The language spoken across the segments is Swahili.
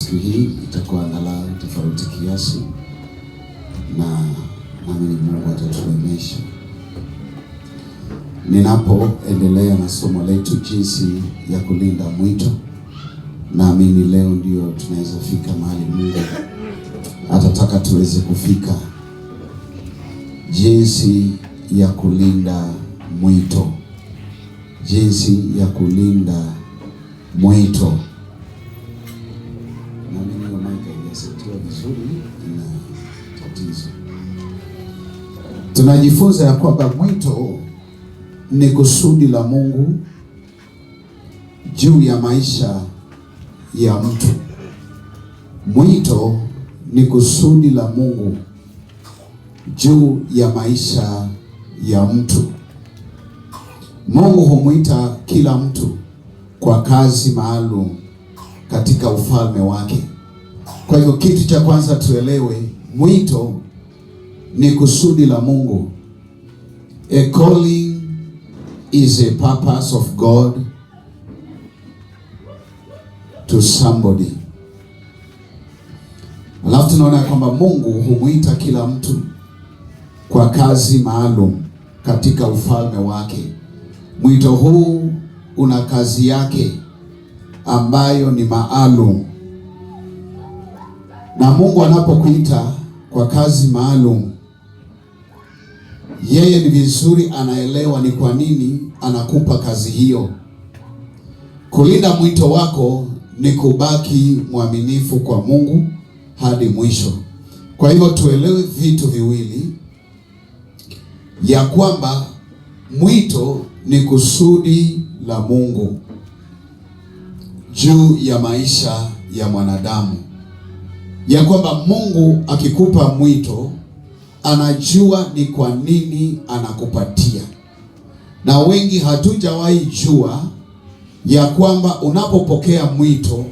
siku hii itakuwa angalau tofauti kiasi, na naamini Mungu atatuwezesha. Ninapoendelea na somo letu jinsi ya kulinda mwito, naamini leo ndio tunaweza fika mahali Mungu atataka tuweze kufika. Jinsi ya kulinda mwito, jinsi ya kulinda mwito. Naamini hiyo mic haijasetiwa vizuri, ina tatizo. Tunajifunza ya kwamba mwito ni kusudi la Mungu juu ya maisha ya mtu. Mwito ni kusudi la Mungu juu ya maisha ya mtu. Mungu humwita kila mtu kwa kazi maalum katika ufalme wake. Kwa hivyo kitu cha kwanza tuelewe, mwito ni kusudi la Mungu. A calling is a purpose of God to somebody. Alafu tunaona kwamba Mungu humwita kila mtu kwa kazi maalum katika ufalme wake. Mwito huu una kazi yake ambayo ni maalum. Na Mungu anapokuita kwa kazi maalum, yeye ni vizuri anaelewa ni kwa nini anakupa kazi hiyo. Kulinda mwito wako ni kubaki mwaminifu kwa Mungu hadi mwisho. Kwa hivyo tuelewe vitu viwili, ya kwamba mwito ni kusudi la Mungu juu ya maisha ya mwanadamu. Ya kwamba Mungu akikupa mwito, anajua ni kwa nini anakupatia. Na wengi hatujawahi jua ya kwamba unapopokea mwito,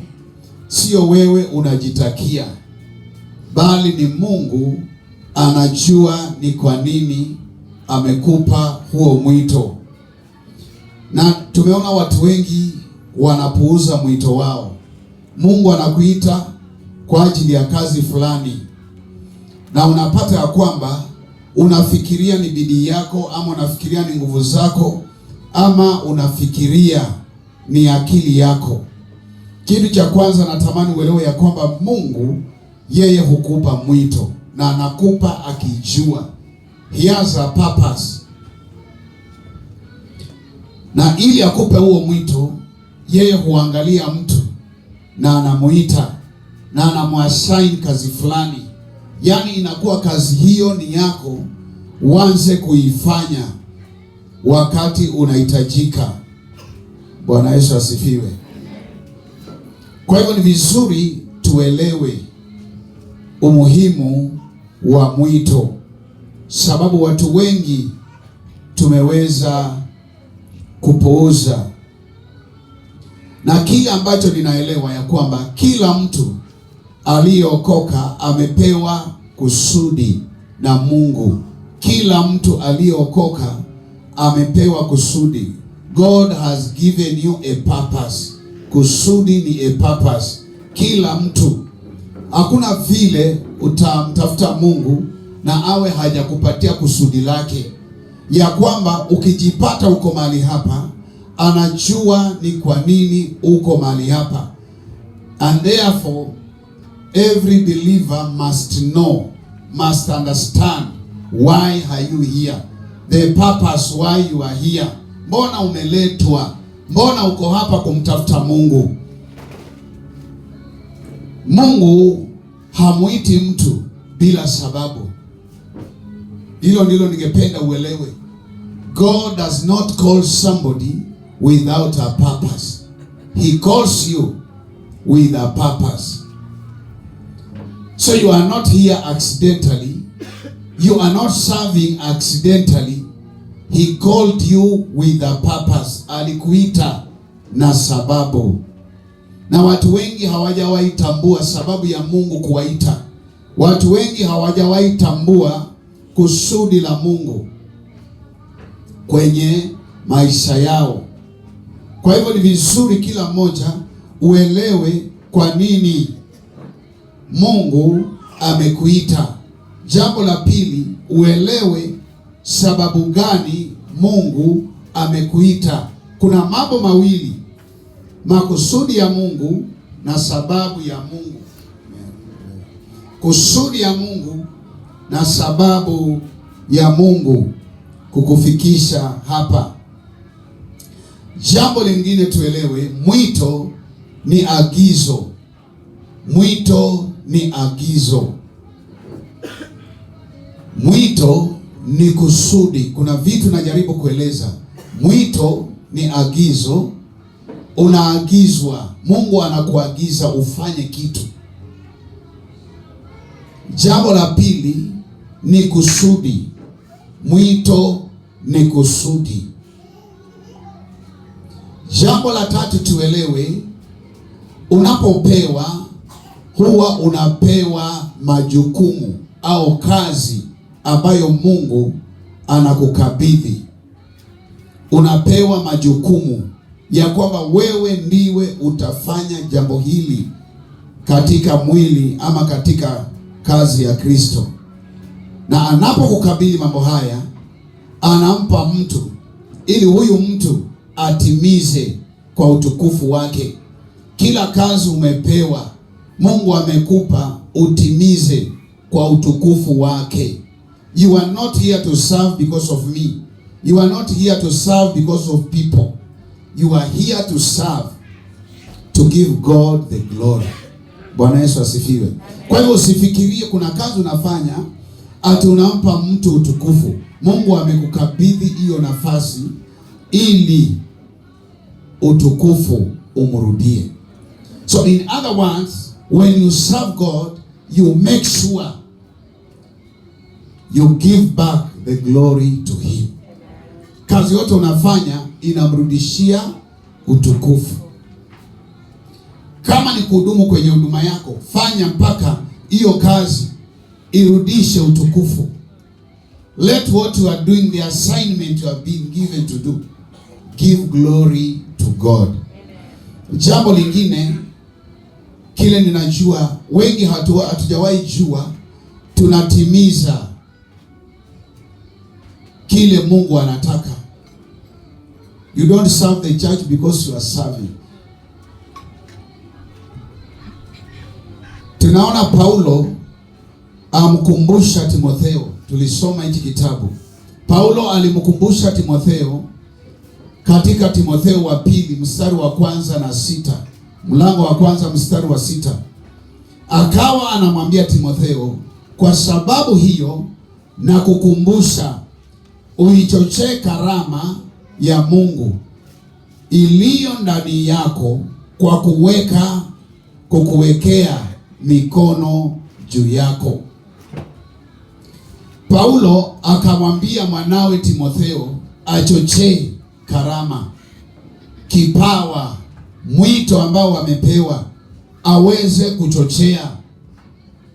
sio wewe unajitakia, bali ni Mungu anajua ni kwa nini amekupa huo mwito. Na tumeona watu wengi wanapuuza mwito wao. Mungu anakuita kwa ajili ya kazi fulani, na unapata ya kwamba unafikiria ni bidii yako, ama unafikiria ni nguvu zako, ama unafikiria ni akili yako. Kitu cha kwanza natamani uelewe ya kwamba Mungu yeye hukupa mwito, na anakupa akijua. He has a purpose. Na ili akupe huo mwito, yeye huangalia mtu na anamuita na anamwassign kazi fulani. Yaani inakuwa kazi hiyo ni yako, uanze kuifanya wakati unahitajika. Bwana Yesu asifiwe. Kwa hivyo ni vizuri tuelewe umuhimu wa mwito, sababu watu wengi tumeweza kupuuza. Na kile ambacho ninaelewa ya kwamba kila mtu aliyeokoka amepewa kusudi na Mungu. Kila mtu aliyeokoka amepewa kusudi. God has given you a purpose. Kusudi ni a purpose. Kila mtu. Hakuna vile utamtafuta Mungu na awe hajakupatia kusudi lake, ya kwamba ukijipata uko mahali hapa, anajua ni kwa nini uko mahali hapa. And therefore every believer must know, must understand why are you here, the purpose why you are here. Mbona umeletwa? Mbona uko hapa kumtafuta Mungu? Mungu hamuiti mtu bila sababu. Hilo ndilo ningependa uelewe. God does not call somebody without a purpose. He calls you with a purpose. So you are not here accidentally. You are not serving accidentally. He called you with a purpose. Alikuita na sababu. Na watu wengi hawajawahi tambua sababu ya Mungu kuwaita. Watu wengi hawajawahi tambua kusudi la Mungu kwenye maisha yao. Kwa hivyo ni vizuri kila mmoja uelewe kwa nini Mungu amekuita. Jambo la pili, uelewe sababu gani Mungu amekuita. Kuna mambo mawili, makusudi ya Mungu na sababu ya Mungu. Kusudi ya Mungu na sababu ya Mungu kukufikisha hapa. Jambo lingine tuelewe, mwito ni agizo. Mwito ni agizo. Mwito ni kusudi. Kuna vitu najaribu kueleza. Mwito ni agizo. Unaagizwa. Mungu anakuagiza ufanye kitu. Jambo la pili ni kusudi. Mwito ni kusudi. Jambo la tatu tuelewe, unapopewa huwa unapewa majukumu au kazi ambayo Mungu anakukabidhi. Unapewa majukumu ya kwamba wewe ndiwe utafanya jambo hili katika mwili ama katika kazi ya Kristo. Na anapokukabidhi mambo haya, anampa mtu ili huyu mtu atimize kwa utukufu wake. Kila kazi umepewa, Mungu amekupa utimize kwa utukufu wake. You are not here to serve because of me. You are not here to serve because of people. You are here to serve, to give God the glory. Bwana Yesu asifiwe. Kwa hivyo usifikirie kuna kazi unafanya ati unampa mtu utukufu. Mungu amekukabidhi hiyo nafasi ili utukufu umrudie. So in other words, when you serve God, you make sure you give back the glory to him. Kazi yote unafanya inamrudishia utukufu. Kama ni kuhudumu kwenye huduma yako, fanya mpaka hiyo kazi irudishe utukufu. Let what you are doing, the assignment you have been given to do, give glory to God. Jambo lingine, kile ninajua wengi hatujawahi jua, tunatimiza kile Mungu anataka. You don't serve the church because you are serving. Tunaona Paulo amkumbusha Timotheo. Tulisoma hiki kitabu. Paulo alimkumbusha Timotheo katika Timotheo wa pili mstari wa kwanza na sita. Mlango wa kwanza mstari wa sita. Akawa anamwambia Timotheo, kwa sababu hiyo na kukumbusha uichochee karama ya Mungu iliyo ndani yako kwa kukuwekea mikono juu yako. Paulo akamwambia mwanawe Timotheo achochee karama, kipawa, mwito ambao amepewa aweze kuchochea.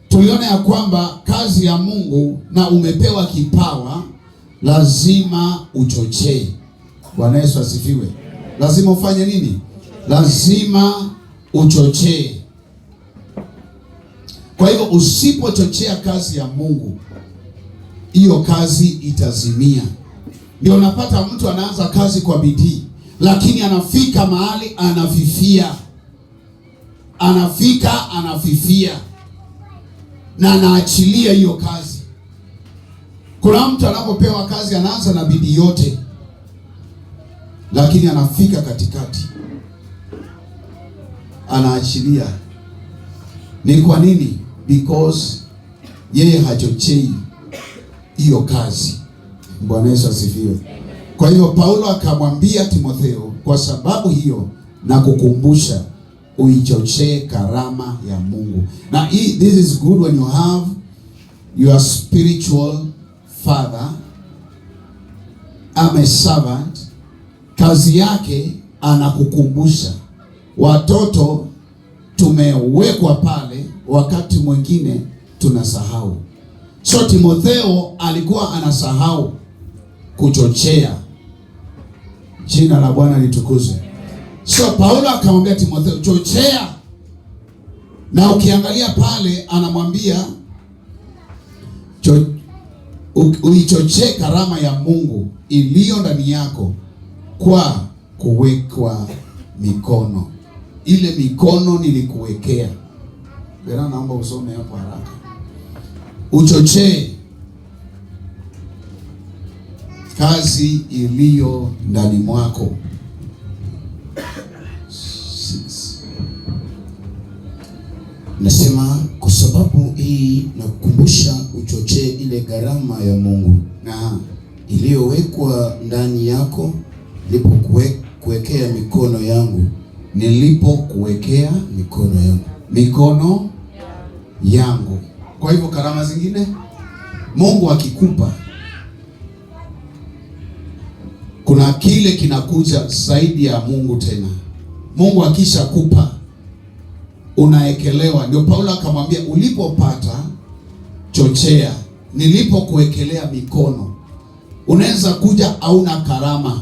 Tuliona ya kwamba kazi ya Mungu na umepewa kipawa, lazima uchochee. Bwana Yesu asifiwe. Lazima ufanye nini? Lazima uchochee. Kwa hivyo usipochochea kazi ya Mungu, hiyo kazi itazimia. Ndio unapata mtu anaanza kazi kwa bidii, lakini anafika mahali anafifia. Anafifia na anaachilia hiyo kazi. Kuna mtu anapopewa kazi anaanza na bidii yote, lakini anafika katikati anaachilia. Ni kwa nini? Because yeye hachochei hiyo kazi. Bwana Yesu asifiwe. Kwa hiyo Paulo akamwambia Timotheo, kwa sababu hiyo na kukumbusha uichochee karama ya Mungu. Now this is good when you have your spiritual father, I'm a servant. Kazi yake anakukumbusha. Watoto tumewekwa pale, wakati mwingine tunasahau. So Timotheo alikuwa anasahau kuchochea. Jina la Bwana litukuzwe. So Paulo akamwambia Timotheo, chochea Na ukiangalia pale anamwambia uichochee karama ya Mungu iliyo ndani yako kwa kuwekwa mikono. Ile mikono nilikuwekea. Bwana, naomba usome hapo haraka. Uchochee kazi iliyo ndani mwako. Nasema kwa sababu hii nakukumbusha uchochee ile gharama ya Mungu na iliyowekwa ndani yako nilipokuwekea mikono yangu. Nilipokuwekea mikono yangu. Kwa hivyo karama zingine Mungu akikupa, kuna kile kinakuja zaidi ya Mungu tena. Mungu akishakupa unaekelewa. Ndio Paulo akamwambia ulipopata chochea, nilipokuwekelea mikono. Unaweza kuja hauna karama,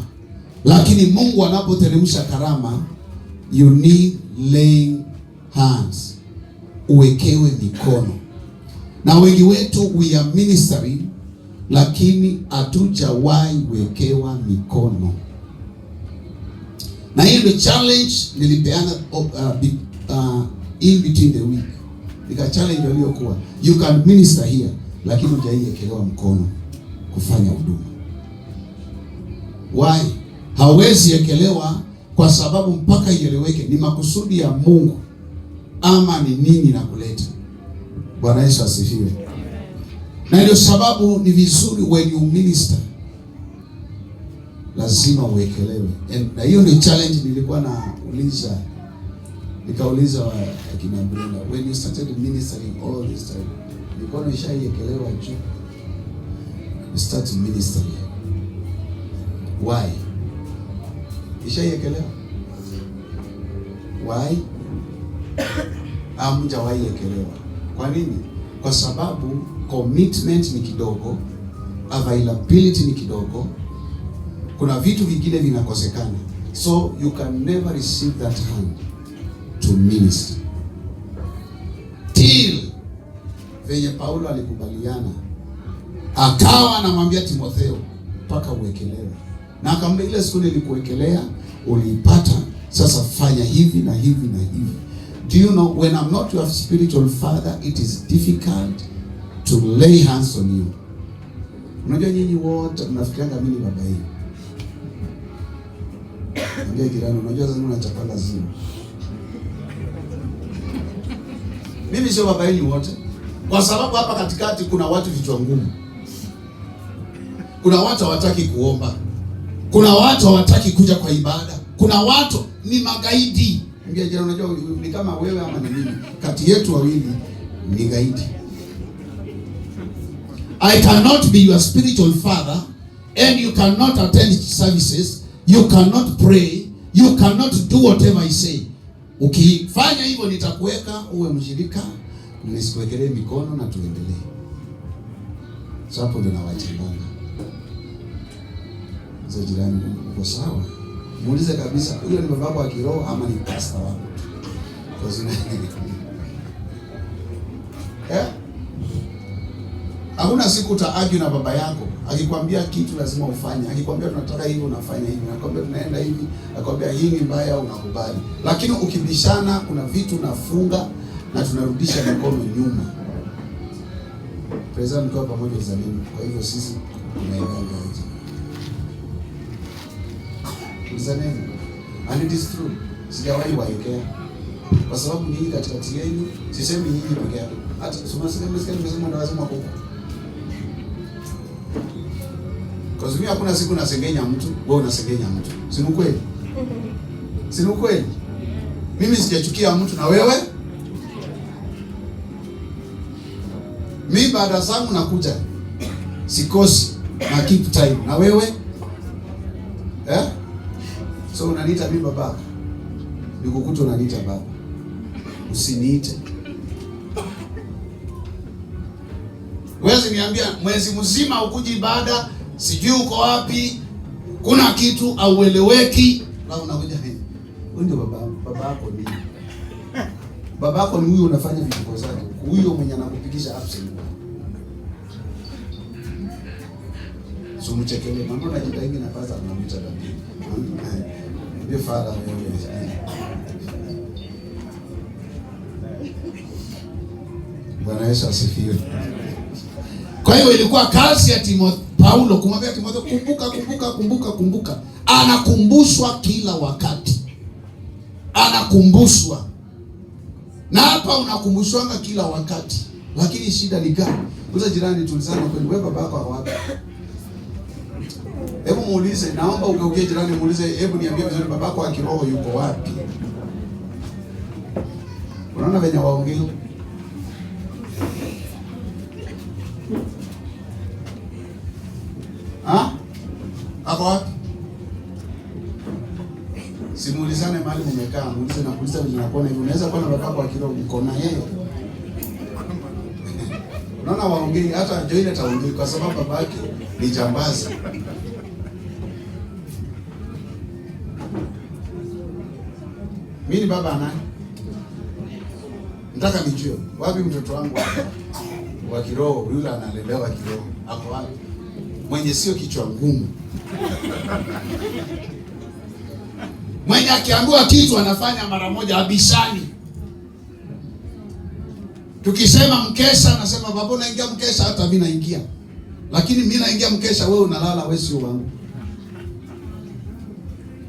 lakini Mungu anapoteremsha karama, you need laying hands, uwekewe mikono. Na wengi wetu we are ministering, lakini hatujawahi wekewa mikono. Na hiyo ndio challenge nilipeana in between the week. Nika challenge waliokuwa you can minister here, lakini hujaiwekelewa mkono kufanya huduma. Why? Hawezi ekelewa kwa sababu mpaka ieleweke ni makusudi ya Mungu ama ni nini na kuleta. Bwana Yesu asifiwe. Na ndio sababu ni vizuri when you minister lazima uwekelewe. Na hiyo ndio challenge nilikuwa nauliza. Nikauliza akina Brenda, when you started ministering all this time, mikono ishaiekelewa juu, you start ministering. Why? Ishaiekelewa. Why? Hamjawahi ekelewa. Kwa nini? Kwa sababu commitment ni kidogo, availability ni kidogo, kuna vitu vingine vinakosekana. So you can never receive that hand to minister. Till venye Paulo alikubaliana, akawa anamwambia Timotheo mpaka uwekelewe. Na akamwambia ile siku nilikuwekelea uliipata, sasa fanya hivi na hivi na hivi. Do you know, when I'm not your spiritual father, it is difficult to lay hands on you. Unajua nyinyi wote mnafikirianga mimi baba yenu. Ndio jirani, unajua sasa unachapanga zimu. Mimi sio baba yenu wote. Kwa sababu hapa katikati kuna watu vichwa ngumu. Kuna watu hawataki kuomba. Kuna watu hawataki kuja kwa ibada. Kuna watu ni magaidi. Ndio jirani, unajua ni kama wewe ama ni mimi. Kati yetu wawili ni gaidi. I cannot be your spiritual father and you cannot attend services, you cannot pray, you cannot do whatever I say. Ukifanya hivyo nitakuweka uwe mshirika, nisikuwekelee mikono na tuendelee. Sasa hapo ndio nawachanganya. Sasa jirani, uko sawa? Muulize kabisa, huyo ni baba wako wa kiroho ama ni pastor wako? Kwa sababu hakuna siku utaargue na baba yako. Akikwambia kitu lazima ufanye. Akikwambia tunataka hivi unafanya hivi. Akikwambia tunaenda hivi, akikwambia hii ni mbaya unakubali. Lakini ukibishana kuna vitu unafunga na tunarudisha mikono nyuma. President kwa pamoja uzalendo. Kwa hivyo sisi tunaenda ngaje. Uzalendo. And it is true. Sijawahi waekea. Kwa sababu nyinyi katikati yenu, sisemi nyinyi peke yako. Hata nimesema na lazima huko. Kwa sababu hakuna siku nasengenya mtu, wewe unasengenya mtu. Si ni kweli? Si ni kweli? Mimi sijachukia mtu na wewe? Mimi baada zangu nakuja. Sikosi na keep time. Na wewe? So unaniita mimi babaka. Nikukuta unaniita baba. Usiniite. Wewe niambia mwezi mzima ukuji ibada, sijui uko wapi, kuna kitu aueleweki, na unakuja hivi. Wewe ndio baba yako ni. babako ni huyo unafanya vituko zake. Huyo mwenye anakupigisha absent. So mchekele mambo na jitaingi na pasa anamwita dadi. Ndio fara wewe. Bwana Yesu asifiwe. Kwa hiyo ilikuwa kazi ya Paulo kumwambia Timotheo, kumbuka. Anakumbushwa kila wakati. Anakumbushwa. Na hapa unakumbushwanga kila wakati. Lakini shida ni gani? Uza jirani tulizana kweli, wewe babako ako wapi? Hebu muulize, naomba ugeukie jirani muulize, hebu niambie vizuri babako wa kiroho yuko wapi? Unaona venye waongea? Ako wapi? Simuulizane mahali mmekaa, muulize na kuuliza vile unakuona hivi. Unaweza kuwa na babako wa kiroho uko na yeye. Unaona waongei, hata Joile ataongea kwa sababu babake ni jambazi. Mimi baba nani? Nataka nijue wapi mtoto wangu wa kiroho yule analelewa kiroho. Hapo wapi? Mwenye sio kichwa ngumu. Mwenye akiambiwa kitu anafanya mara moja, abishani. Tukisema mkesha anasema baba unaingia mkesha, hata mimi naingia. Lakini mimi naingia mkesha, wewe unalala, wewe sio wangu.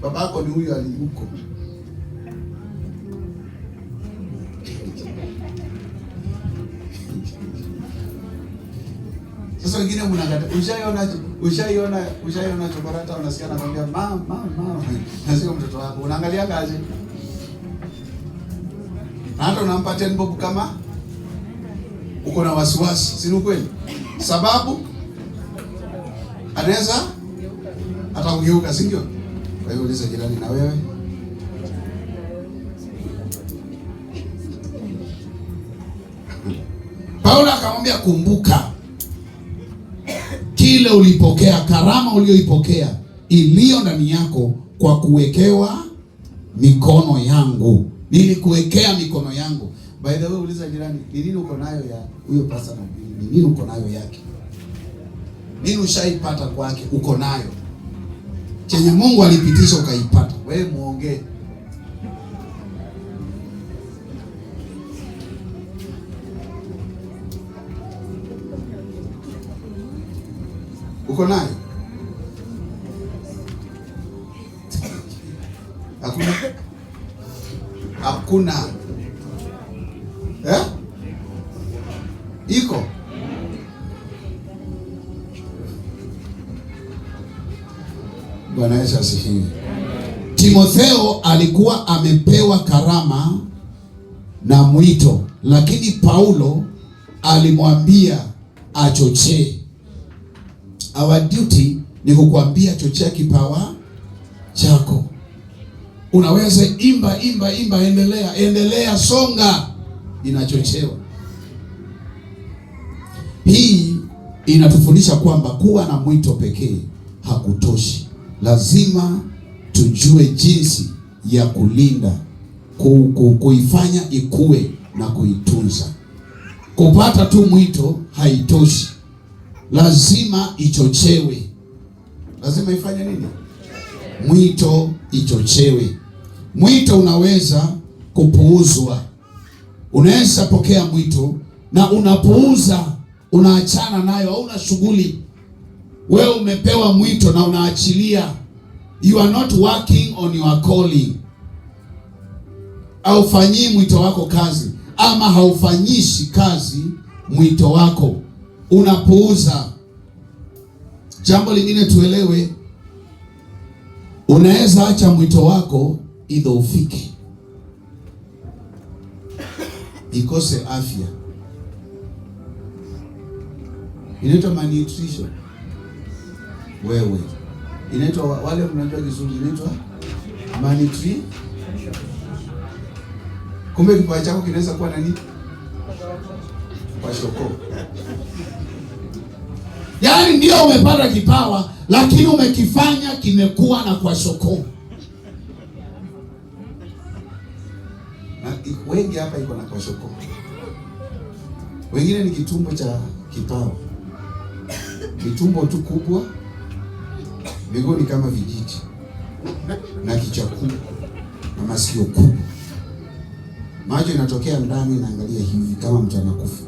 Babako ni huyo aliyuko. Sasa wengine mnangata, ushaiona chokorata unasikia anakuambia mama. Nasio mtoto wako. Unaangalia kaje? Na hata unampatia bob kama uko na wasiwasi, si kweli? Sababu anaweza atakugeuka, si ndio? Kwa hiyo uliza jirani, na wewe Paulo akamwambia kumbuka kile ulipokea, karama ulioipokea iliyo ndani yako kwa kuwekewa mikono yangu. Nilikuwekea mikono yangu. By the way, uliza jirani, ni nini uko nayo ya huyo pasta na ni nini uko nayo yake? Nini ushaipata kwake uko nayo? Chenye Mungu alipitisha ukaipata. Wewe muongee. Uko nayo? Hakuna. Iko. Bwana Yesu asifiwe. Timotheo alikuwa amepewa karama na mwito, lakini Paulo alimwambia achochee. Our duty ni kukuambia chochea kipawa chako. Unaweza imba, endelea, songa, inachochewa. Hii inatufundisha kwamba kuwa na mwito pekee hakutoshi. Lazima tujue jinsi ya kulinda, kuifanya ikue na kuitunza. Kupata tu mwito haitoshi. Lazima ichochewe. Lazima ifanye nini? Mwito ichochewe. Mwito unaweza kupuuzwa. Unaweza pokea mwito na unapuuza, unaachana nayo, au una shughuli. Wewe umepewa mwito na unaachilia. You are not working on your calling. Haufanyii mwito wako kazi, ama haufanyishi kazi mwito wako. Unapuuza. Jambo lingine tuelewe, unaweza acha mwito wako idhoofike, ikose afya. Inaitwa malnutrition. Wewe inaitwa, wale mnajua Kizungu inaitwa malnutrition. Kumbe kipawa chako kinaweza kuwa nani? Kwa shoko. Yaani ndio umepata kipawa, lakini umekifanya kimekuwa na kwa shoko. Na wengi hapa iko na kwashoko. Wengine ni kitumbo cha kipawa. Kitumbo tu kubwa, miguu ni kama vijiti, na kichwa kubwa, na masikio kubwa. Macho inatokea ndani, inaangalia hivi kama mtu anakufa.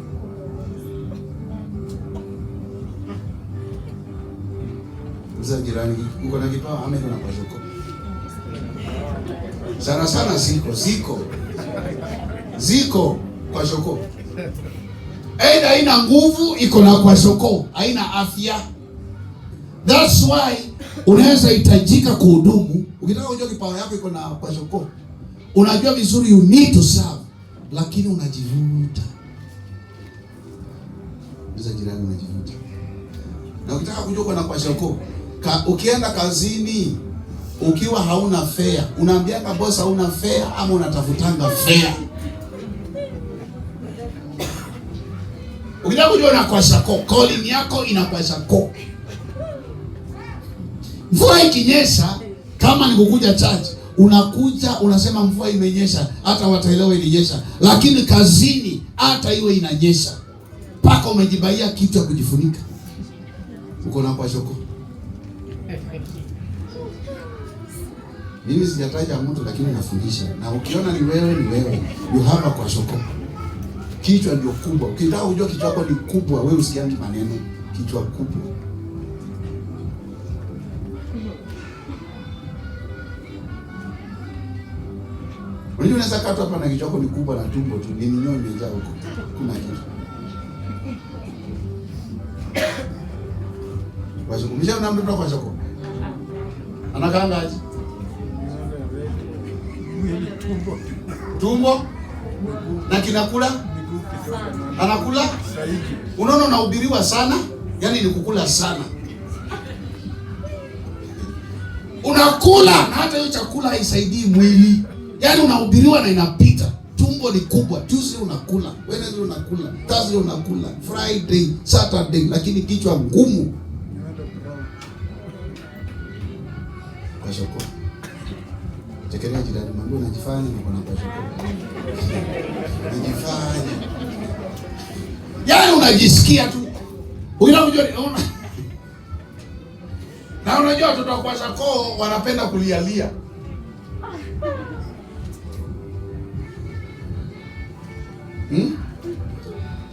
Mzee jirani, uko na kipawa ama iko na kwashoko? Sana sana ziko kwashoko. Aidha haina nguvu, iko na kwashoko, haina afya. That's why unaweza hitajika kuhudumu. Ukitaka kujua kipawa yako iko na kwashoko, unajua vizuri you need to serve, lakini unajivuta. Mzee jirani, unajivuta. Na ukitaka kujua uko na kwashoko, ukienda kazini ukiwa hauna fare, unaambianga boss hauna fare ama unatafutanga fare? Ukitaka kujua na kwashako, calling yako ina kwashako. Mvua ikinyesha, kama ni kukuja church, unakuja unasema mvua imenyesha, hata wataelewa ilinyesha. Lakini kazini hata iwe inanyesha, paka umejibaia kitu ya kujifunika, uko na kwashako. Mimi sijataja mtu, lakini nafundisha. Na ukiona ni wewe, you have a kwashoko. Kichwa ndio kubwa. Ukitaka kujua kichwa chako ni kubwa, wewe usikiangi maneno. Kichwa kubwa. Unajua unaweza kata hapa na kichwa chako ni kubwa na tumbo tu. Ni minyoo imejaa huko. Kuna kitu. Kwashoko. Mwisho na mtoto kwashoko. Anakaanga aje? Tumbo na kinakula, anakula. Unaona unahubiriwa sana, yani ni kukula sana. Unakula na hata hiyo chakula haisaidii mwili. Yani unahubiriwa na inapita. Tumbo ni kubwa, Tuesday unakula, Wednesday unakula, Thursday unakula, Friday, Saturday, lakini kichwa ngumu. Kwashoko. Tekelea jirani, mambo unajifanya na kuna kwashoko. Unajifanya. Yaani unajisikia tu. Unajua na unajua watoto wa kwashako wanapenda kulialia.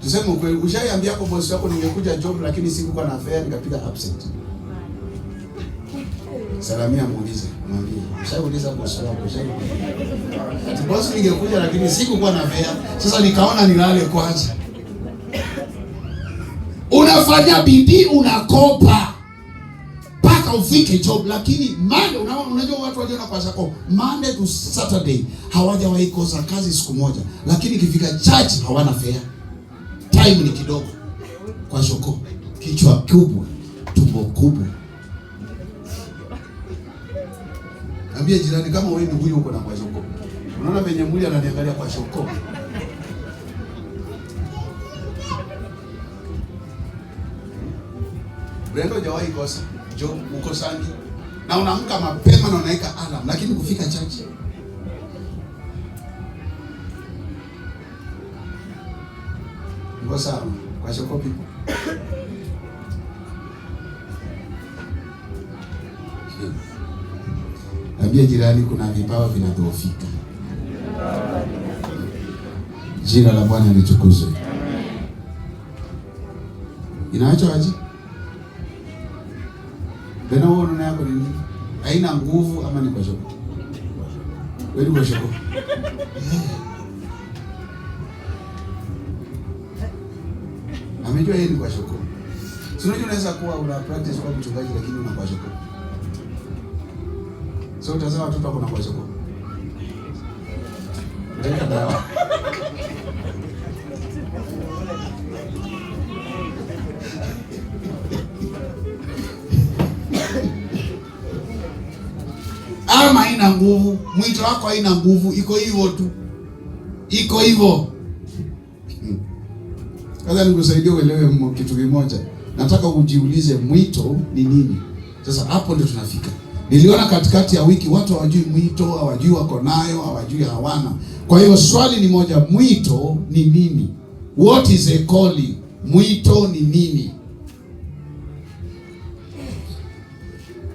Tuseme ukweli, ushaiambia hapo boss wako ningekuja job lakini sikuwa na fare nikapiga absent. Salamia muulize, mwambie. Ushauliza boss wako, ati boss ningekuja lakini sikuwa na fare. Sasa nikaona nilale kwanza. Unafanya bidii, unakopa paka ufike job, lakini Monday unajua watu waliona kwa sako Monday to Saturday hawajawahi kosa kazi siku moja, lakini ikifika church hawana fare. Time ni kidogo. Kwashoko, kichwa kubwa, tumbo kubwa. Ambia jirani kama wewe ni huyo uko na kwashoko. Unaona venye mwili ananiangalia kwashoko. Brendo hajawahi kosa job, uko sangi. Na unaamka mapema na unaweka alarm, lakini kufika church. Ngo sawa, kwashoko people. Ambia jirani kuna vipawa vinadhoofika. Jina la Bwana litukuzwe. Inaacho aje? Bena wewe unaona yako ni nini? Haina nguvu ama ni kwashoko? Wewe ni kwashoko. Amejua yeye ni kwashoko. Si unajua unaweza kuwa una practice kwa mchungaji lakini una kwashoko. So utazaa watoto wako na kwashoko. Ndio dawa. Ama haina nguvu, mwito wako haina nguvu, iko hivyo tu. Iko hivyo. Sasa nikusaidie uelewe kitu kimoja. Nataka ujiulize mwito ni nini. Sasa hapo ndio tunafika. Niliona katikati ya wiki watu hawajui mwito, hawajui wako nayo, hawajui hawana. Kwa hiyo swali ni moja, mwito ni nini? What is a calling? Mwito ni nini?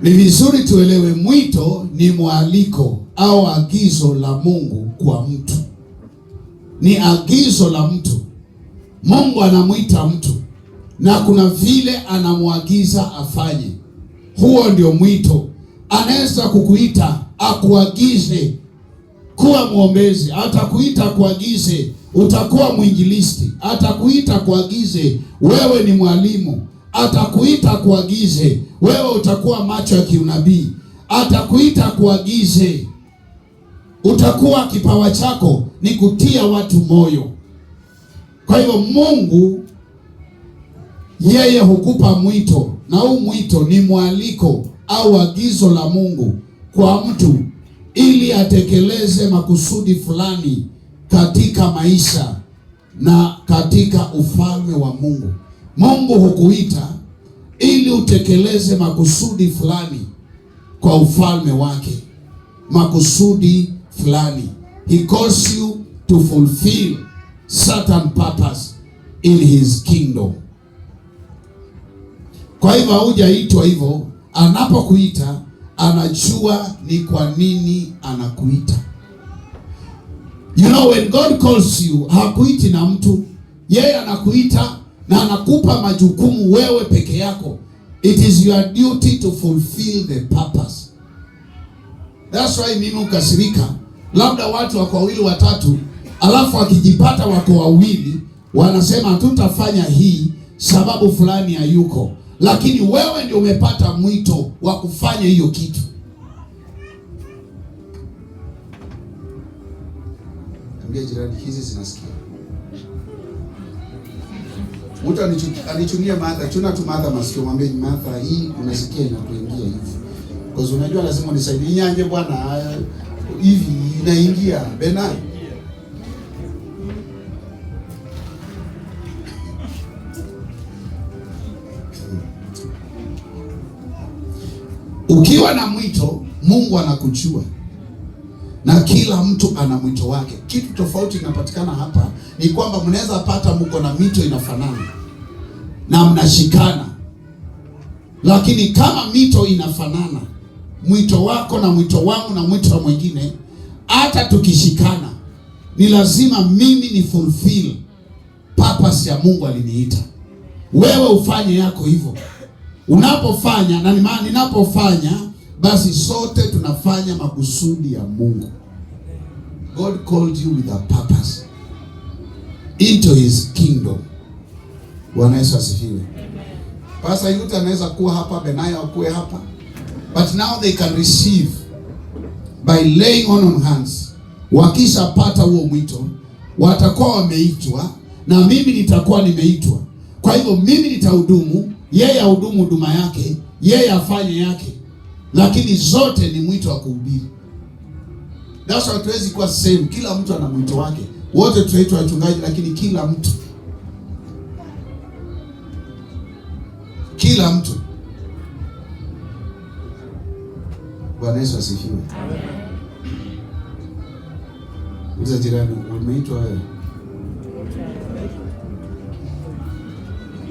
Ni vizuri tuelewe mwito ni mwaliko au agizo la Mungu kwa mtu. Ni agizo la mtu. Mungu anamwita mtu na kuna vile anamwagiza afanye. Huo ndio mwito. Anaweza kukuita akuagize kuwa mwombezi, atakuita kuagize utakuwa mwinjilisti, atakuita kuagize wewe ni mwalimu, atakuita kuagize wewe utakuwa macho ya kiunabii, atakuita kuagize utakuwa kipawa chako ni kutia watu moyo. Kwa hivyo Mungu yeye hukupa mwito, na huu mwito ni mwaliko au agizo la Mungu kwa mtu ili atekeleze makusudi fulani katika maisha na katika ufalme wa Mungu. Mungu hukuita ili utekeleze makusudi fulani kwa ufalme wake. Makusudi fulani. He calls you to fulfill certain purpose in his kingdom. Kwa hivyo hujaitwa hivyo, anapokuita anajua ni kwa nini anakuita. You know, when God calls you, hakuiti na mtu. Yeye anakuita na anakupa majukumu wewe peke yako. It is your duty to fulfill the purpose. That's why mimi ukasirika, labda watu wako wawili watatu, alafu akijipata wako wawili wanasema hatutafanya hii sababu fulani hayuko, lakini wewe ndio umepata mwito wa kufanya hiyo kitu. Ambia jirani, hizi zinasikia. Mtu anichunia Martha, chuna tu Martha masikio, mwambie Martha, hii unasikia inakuingia hivi. Kwa sababu unajua lazima unisaidie. Nyanje bwana, hivi inaingia Benai. Ukiwa na mwito, Mungu anakujua. Na kila mtu ana mwito wake. Kitu tofauti kinapatikana hapa ni kwamba mnaweza pata mko na mito inafanana na mnashikana. Lakini kama mito inafanana, mwito wako na mwito wangu na mwito wa mwingine, hata tukishikana, ni lazima mimi ni fulfill purpose ya Mungu aliniita. Wewe ufanye yako hivyo. Unapofanya na ninapofanya, basi sote tunafanya makusudi ya Mungu. God called you with a purpose into his kingdom. Bwana Yesu asifiwe. Pastor Yuta anaweza kuwa hapa, Benaya akuwe hapa, but now they can receive by laying on hands. Wakishapata huo mwito, watakuwa wameitwa na mimi nitakuwa nimeitwa. Kwa hivyo mimi nitahudumu, yeye ahudumu huduma yake, yeye afanye yake, lakini zote ni mwito wa kuhubiri. That's why hatuwezi kuwa same. Kila mtu ana mwito wake. Wote tunaitwa wachungaji, lakini kila mtu Bwana Yesu asifiwe. Uliza jirani, umeitwa wewe?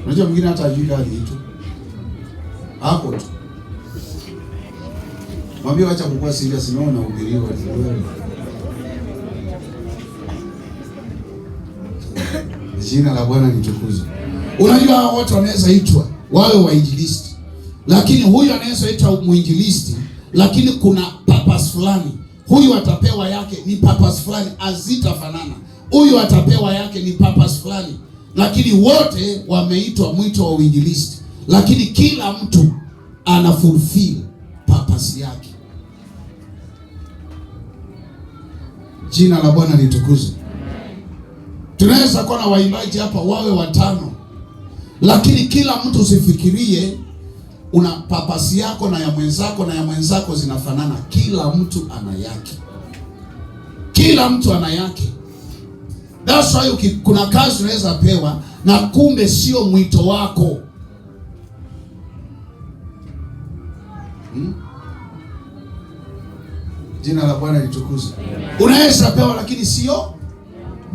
Unajua mwingine hata hajui kama aliitwa. Hapo tu. Mwambie acha kukua serious, na unahubiriwa wewe. Jina la Bwana litukuzwe. Unajua hao watu wanaweza itwa wawe wainjilisti, lakini huyu anaweza itwa muinjilisti, lakini kuna purpose fulani. Huyu atapewa yake ni purpose fulani, azitafanana. Huyu atapewa yake ni purpose fulani, lakini wote wameitwa mwito wa uinjilisti, lakini kila mtu ana fulfill purpose yake. Jina la Bwana litukuzwe. Tunaweza kuwa na waimbaji hapa wawe watano, lakini kila mtu usifikirie una purpose yako na ya mwenzako na ya mwenzako zinafanana. Kila mtu ana yake. Kila mtu ana yake. That's why kuna kazi unaweza pewa na kumbe sio mwito wako. Jina la Bwana litukuzwe. Unaweza pewa lakini sio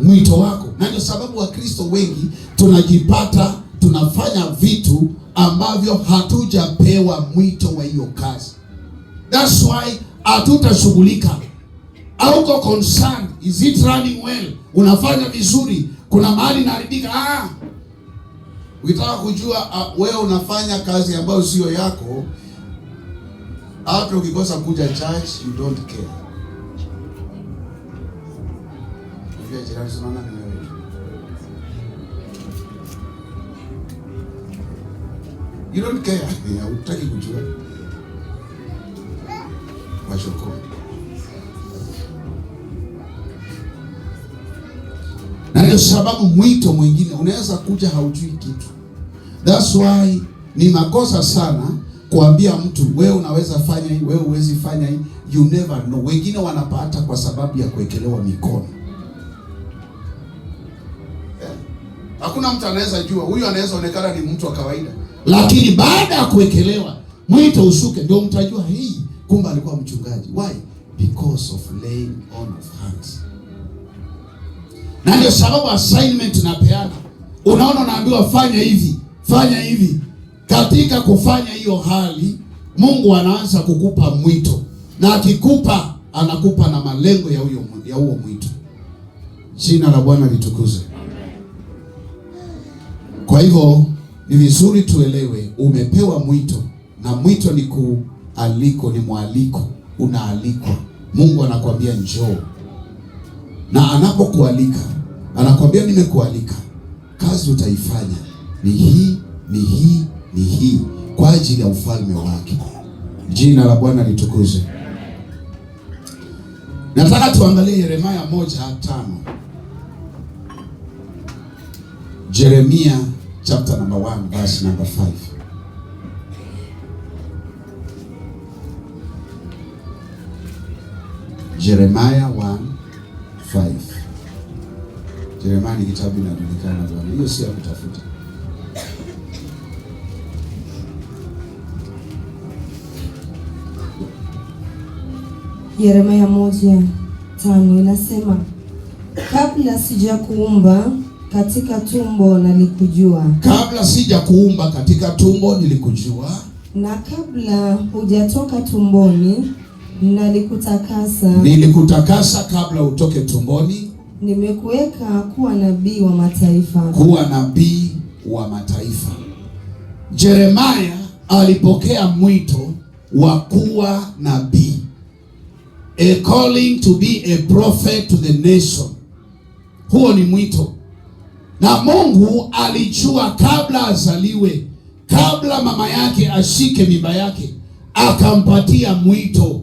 mwito wako. Na ndio sababu Wakristo wengi tunajipata tunafanya vitu ambavyo hatujapewa mwito wa hiyo kazi. That's why hatutashughulika. Hauko concerned. Is it running well? Unafanya vizuri. Kuna mahali inaharibika. Ukitaka kujua wewe unafanya kazi ambayo sio yako, hata ukikosa kuja church, you don't care. Unajua jirani sana ni wewe. You don't care. Hutaki kujua. Washoko. Na ndio sababu mwito mwingine unaweza kuja haujui kitu. That's why ni makosa sana kuambia mtu wewe unaweza fanya hii, wewe huwezi fanya hii. You never know. Wengine wanapata kwa sababu ya kuwekelewa mikono. Hakuna mtu anaweza jua. Huyu anaweza onekana ni mtu wa kawaida, lakini baada ya kuwekelewa mwito usuke, ndio mtajua hii kumbe alikuwa mchungaji. Why? Because of laying on of hands. Na ndio sababu assignment tunapeana. Unaona, unaambiwa fanya hivi, fanya hivi. Katika kufanya hiyo hali, Mungu anaanza kukupa mwito. Na akikupa, anakupa na malengo ya huo mwito. Jina la Bwana litukuzwe. Kwa hivyo, ni vizuri tuelewe umepewa mwito, na mwito ni kualiko, ni mwaliko, unaalikwa. Mungu anakuambia njoo. Na anapokualika, anakuambia nimekualika. Kazi utaifanya ni hii, ni hii, ni hii kwa ajili ya ufalme wake. Jina la Bwana litukuzwe. Nataka tuangalie Yeremia 1:5. Jeremiah chapter number 1 verse number 5. Jeremiah 1:5. Jeremiah ni kitabu inajulikana bwana. Hiyo si ya kutafuta. Yeremia 1:5 inasema, kabla sijakuumba katika tumbo nalikujua. Kabla sijakuumba katika tumbo nilikujua. Na kabla hujatoka tumboni nalikutakasa. Nilikutakasa kabla utoke tumboni. Nimekuweka kuwa nabii wa mataifa. Kuwa nabii wa mataifa. Jeremiah alipokea mwito wa kuwa nabii. A calling to be a prophet to the nation. Huo ni mwito. Na Mungu alijua kabla azaliwe, kabla mama yake ashike mimba yake, akampatia mwito.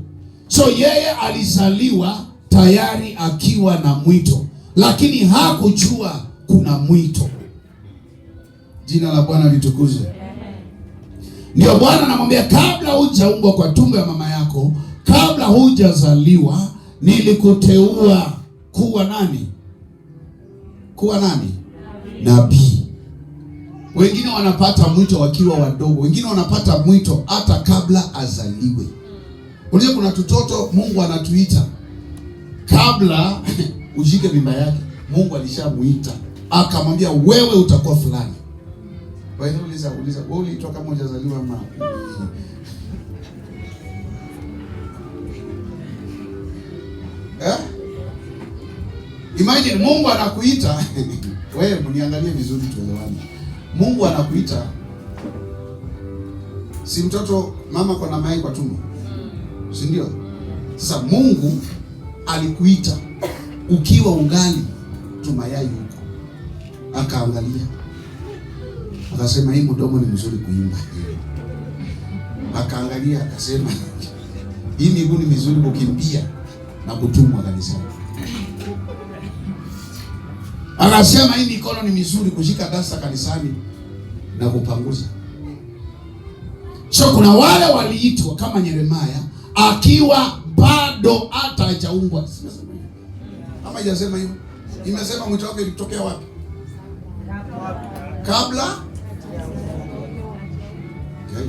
So yeye alizaliwa tayari akiwa na mwito, lakini hakujua kuna mwito. Jina la Bwana litukuzwe. Ndio Bwana anamwambia kabla hujaumbwa kwa tumbo ya mama yako, kabla hujazaliwa, nilikuteua kuwa nani? Kuwa nani? Nabii. Wengine wanapata mwito wakiwa wadogo, wengine wanapata mwito hata kabla azaliwe. Unajua kuna tutoto Mungu anatuita kabla ushike mimba yake. Mungu alishamuita akamwambia wewe utakuwa fulani. Kwa hiyo uliza wewe ulitoka kama hujazaliwa ama? Imagine Mungu anakuita wewe, mniangalie vizuri tuelewane. Mungu anakuita, si mtoto mama kwa na mayai kwa tumbo, si ndio? Sasa Mungu alikuita ukiwa ungali tumayai huko, akaangalia akasema hii mdomo ni mzuri kuimba, akaangalia akasema hii miguu ni mizuri kukimbia na kutumwa kanisani, akasema hii mikono ni mizuri kushika dasta kanisani na kupanguza. So kuna wale waliitwa kama Yeremia akiwa bado hata hajaumbwa. Simesema hivyo ama hajasema hivyo? Imesema mwito wake ulitokea wapi? Kabla. Okay.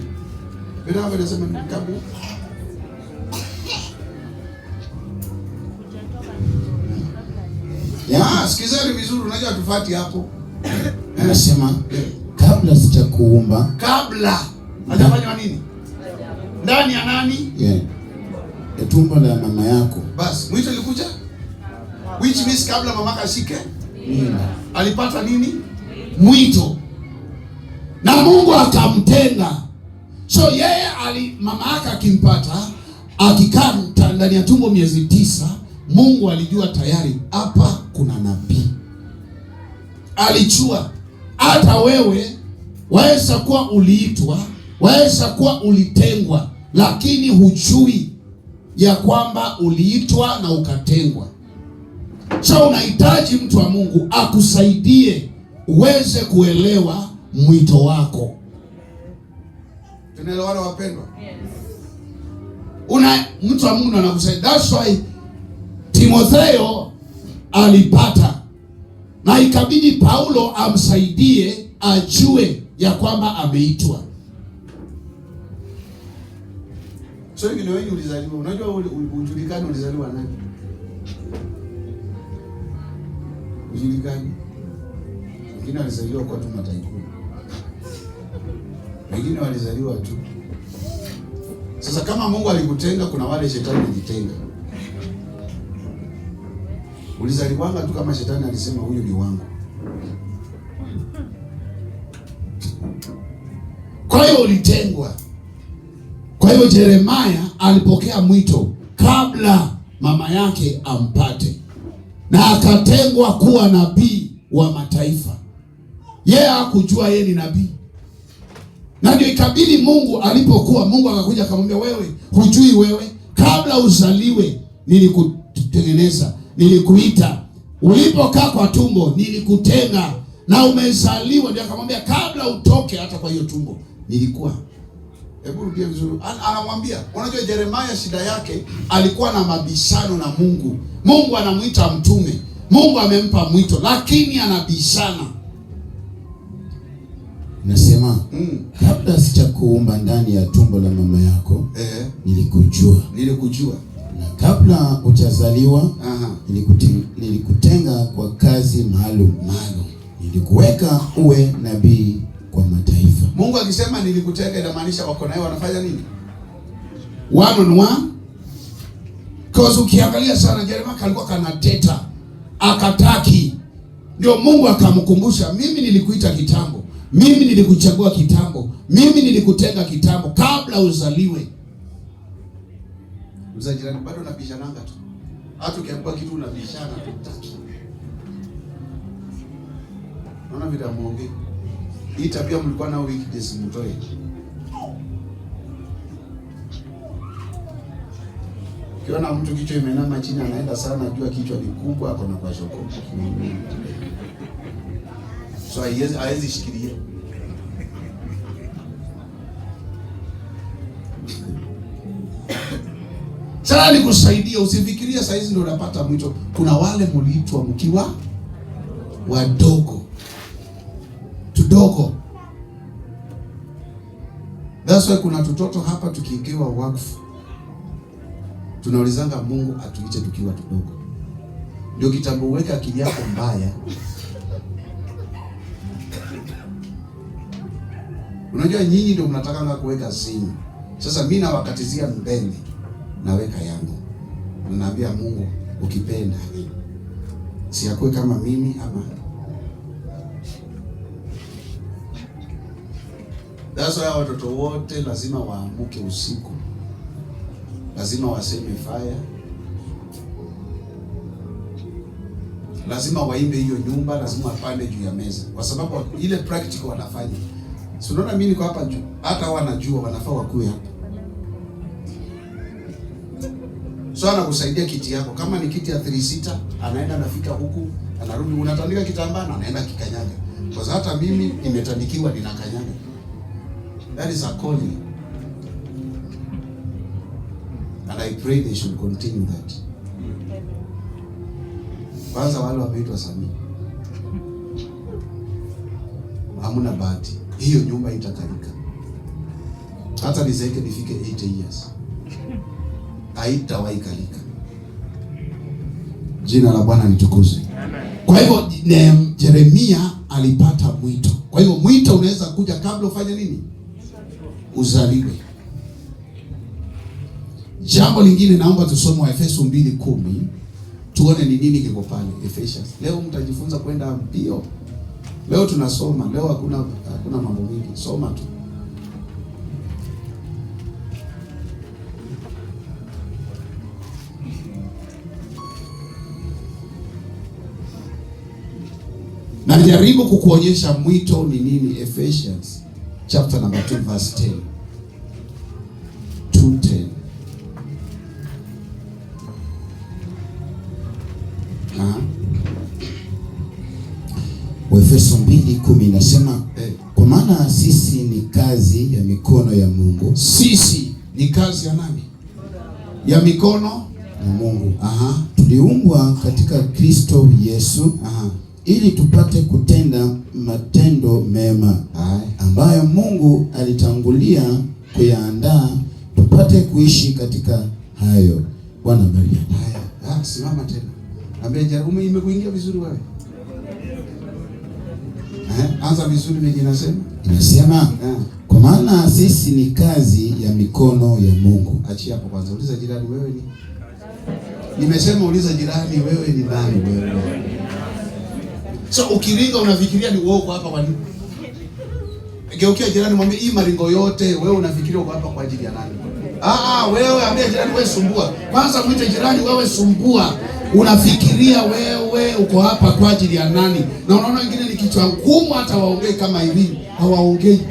Bila hapo inasema kabla. Sikizeni vizuri, unajua tufati hapo. Anasema kabla sijakuumba. Kabla hajafanywa nini? Ndani ya nani? Yeah. Tumbo la mama yako. Basi mwito ulikuja? Which means kabla mamaka ashike alipata nini? Mwito. Na Mungu akamtenga. So yeye mama yake akimpata, akikaa ndani ya tumbo miezi 9, Mungu alijua tayari hapa kuna nabii. Alijua hata wewe waweza kuwa uliitwa, waweza kuwa ulitengwa, lakini hujui ya kwamba uliitwa na ukatengwa. So unahitaji mtu wa Mungu akusaidie uweze kuelewa mwito wako. Tunaelewana wapendwa? Yes. Mtu wa Mungu anakusaidia. That's why Timotheo alipata, na ikabidi Paulo amsaidie ajue ya kwamba ameitwa. So hivi wewe ulizaliwa, unajua ujulikane ulizaliwa nani? Ujulikane. Wengine walizaliwa kwa tu mataikuni. Wengine walizaliwa tu. Sasa kama Mungu alikutenga, kuna wale shetani alijitenga. Ulizaliwanga tu kama shetani alisema huyu ni wangu. Kwa hiyo ulitengwa. Kwa hiyo Yeremia alipokea mwito kabla mama yake ampate, na akatengwa kuwa nabii wa mataifa. Yeye hakujua yeye ni nabii. Na ndio ikabidi Mungu Mungu akakuja akamwambia, wewe hujui, wewe kabla uzaliwe nilikutengeneza, nilikuita, ulipokaa kwa tumbo nilikutenga, na umezaliwa. Ndio akamwambia kabla utoke hata kwa hiyo tumbo nilikuwa. Hebu rudia vizuri. Anamwambia, unajua Yeremia shida yake alikuwa na mabishano na Mungu. Mungu anamuita mtume, Mungu amempa mwito, lakini anabishana. Nasema kabla sijakuumba ndani ya tumbo la mama yako nilikujua. Na kabla hujazaliwa nilikutenga kwa kazi maalum. Nilikuweka uwe nabii kwa mataifa. Mungu akisema nilikutenga, inamaanisha wako naye wanafanya nini? One on one. Cause ukiangalia sana Yeremia alikuwa kanateta, akataki. Ndio Mungu akamkumbusha, mimi nilikuita kitambo, mimi nilikuchagua kitambo, mimi nilikutenga kitambo kabla uzaliwe. Mzajirani bado unabishananga tu. Hata ukiambiwa kitu unabishana tu. Naona vile muongee. Hii tabia mlikuwa nao weekdays mtoe. Kiona mtu kichwa imeinama chini anaenda sana, jua kichwa ni kubwa, ako na kwa shoko. So haiwezi shikilia. Sasa nikusaidia usifikirie saa hizi ndio unapata mwito. Kuna wale mliitwa mkiwa wadogo. Tudogo. That's why kuna tutoto hapa tukiingiwa wakfu, tunaulizanga Mungu atuiche tukiwa tudogo. Ndio kitambo uweka akili yako mbaya. Unajua nyinyi ndio mnatakanga kuweka simu. Sasa mimi nawakatizia mbele, naweka yangu. Ninaambia Mungu ukipenda si akue kama mimi ama. That's why watoto wote lazima waamuke usiku. Lazima waseme fire. Lazima waimbe hiyo nyumba, lazima wapande juu ya meza. Kwa sababu ile practical wanafanya. Si unaona mimi niko hapa juu. Hata wanajua wanafaa wakue hapa. So anakusaidia kiti yako. Kama ni kiti ya 3-seater, anaenda anafika huku, anarudi, unatandika kitambaa na anaenda kikanyaga. Kwa sababu hata mimi nimetandikiwa ninakanyaga. That is a calling. And I pray they should continue that. Kwanza wale wameitwa Samia. Hamuna bahati. Hiyo nyumba itakalika. Hata nizeeke nifike 80 years. Haitawahi kalika. Jina la Bwana litukuzwe. Amen. Kwa hivyo Yeremia alipata mwito. Kwa hivyo mwito unaweza kuja kabla ufanye nini? Uzaliwe. Jambo lingine naomba tusome Waefeso 2:10 tuone ni nini kiko pale Ephesians. Leo mtajifunza kwenda mbio. Leo tunasoma, leo hakuna mambo mengi. Soma tu. Najaribu kukuonyesha mwito ni nini. Ephesians chapter number 2 verse 10. 2:10. Waefeso 2:10 inasema kwa maana sisi ni kazi ya mikono ya Mungu. Sisi ni kazi ya nani? Ya mikono ya Mungu. Tuliumbwa katika Kristo Yesu. Ili tupate kutenda matendo mema ambayo Mungu alitangulia kuyaandaa tupate kuishi katika hayo. Bwana bariki. Haya, simama tena. Ambia imekuingia vizuri wewe? Anza vizuri mimi inasema kwa maana sisi ni kazi ya mikono ya Mungu. Achia hapo kwanza, uliza jirani wewe ni. Nimesema uliza jirani wewe ni nani wewe? So ukiringa unafikiria ni uoko hapa kwa nini? Geukia jirani mwambie hii maringo yote wewe unafikiria uko hapa kwa ajili ya nani? Wewe ambia jirani wewe sumbua. Kwanza mwite jirani wewe sumbua. Unafikiria wewe uko hapa kwa ajili ya nani? Na unaona wengine ni kichwa ngumu hata waongei kama hivi. Hawaongei.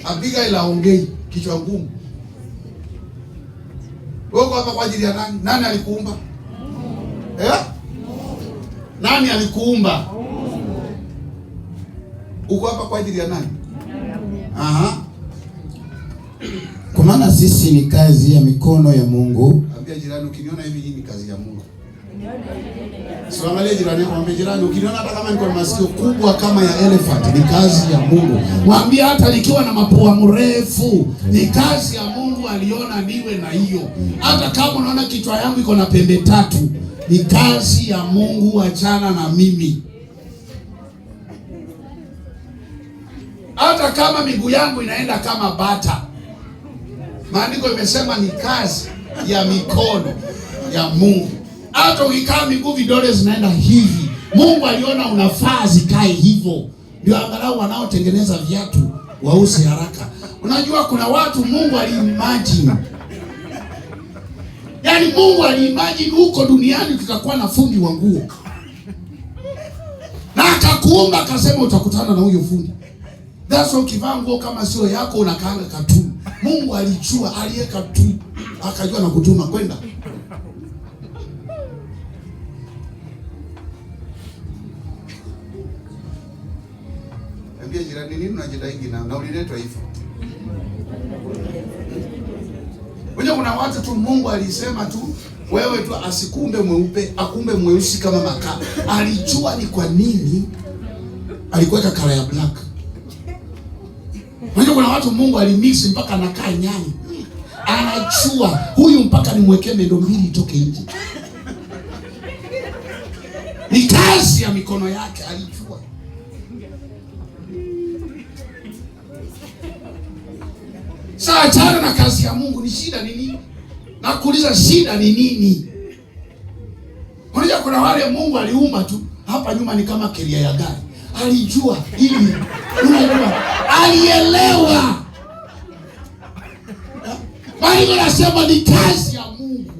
Abigail haongei, kichwa ngumu. Wewe uko hapa kwa ajili ya nani? Nani alikuumba? Nani alikuumba? Uko hapa kwa ajili ya nani? Kwa maana sisi ni kazi ya mikono ya Mungu. Ambia jirani ukiniona hivi hii ni kazi ya Mungu. Siangalie jirani yako, mwambie jirani ukiniona hata kama niko na masikio kubwa kama ya elephant ni kazi ya Mungu. Mwambie hata nikiwa na mapua mrefu ni kazi ya Mungu, aliona niwe na hiyo. Hata kama unaona kichwa yangu iko na pembe 3 ni kazi ya Mungu, achana na mimi. Hata kama miguu yangu inaenda kama bata, maandiko imesema ni kazi ya mikono ya Mungu. Hata ukikaa miguu vidole zinaenda hivi, Mungu aliona unafaa zikae hivyo. Ndio angalau wanaotengeneza viatu wauze haraka. Unajua kuna watu Mungu aliimagine. Yaani Mungu aliimagine huko duniani tutakuwa na fundi wa nguo. Na akakuumba akasema utakutana na huyo fundi. That's why ukivaa nguo kama sio yako unakaanga katuni. Mungu alichua, aliweka tu, akajua na kutuma kwenda. Ambia jirani nini unajidai na uliletwa hivyo. Unajua kuna watu tu Mungu alisema tu wewe tu asikumbe mweupe, akumbe mweusi kama makaa. Alijua ni kwa nini alikuweka kala ya black. Unajua kuna watu Mungu alimix mpaka anakaa nyani. Anachua huyu mpaka nimwekee mendo mbili itoke nje. Ni kazi ya mikono yake, alijua. Sasa achana na kazi ya Mungu. Ni shida ni nini? Nakuuliza shida ni nini? Unajua kuna wale Mungu aliumba tu hapa nyuma ni kama keria ya gari. Alijua ili unajua alielewa. Bali wanasema ni kazi ya Mungu.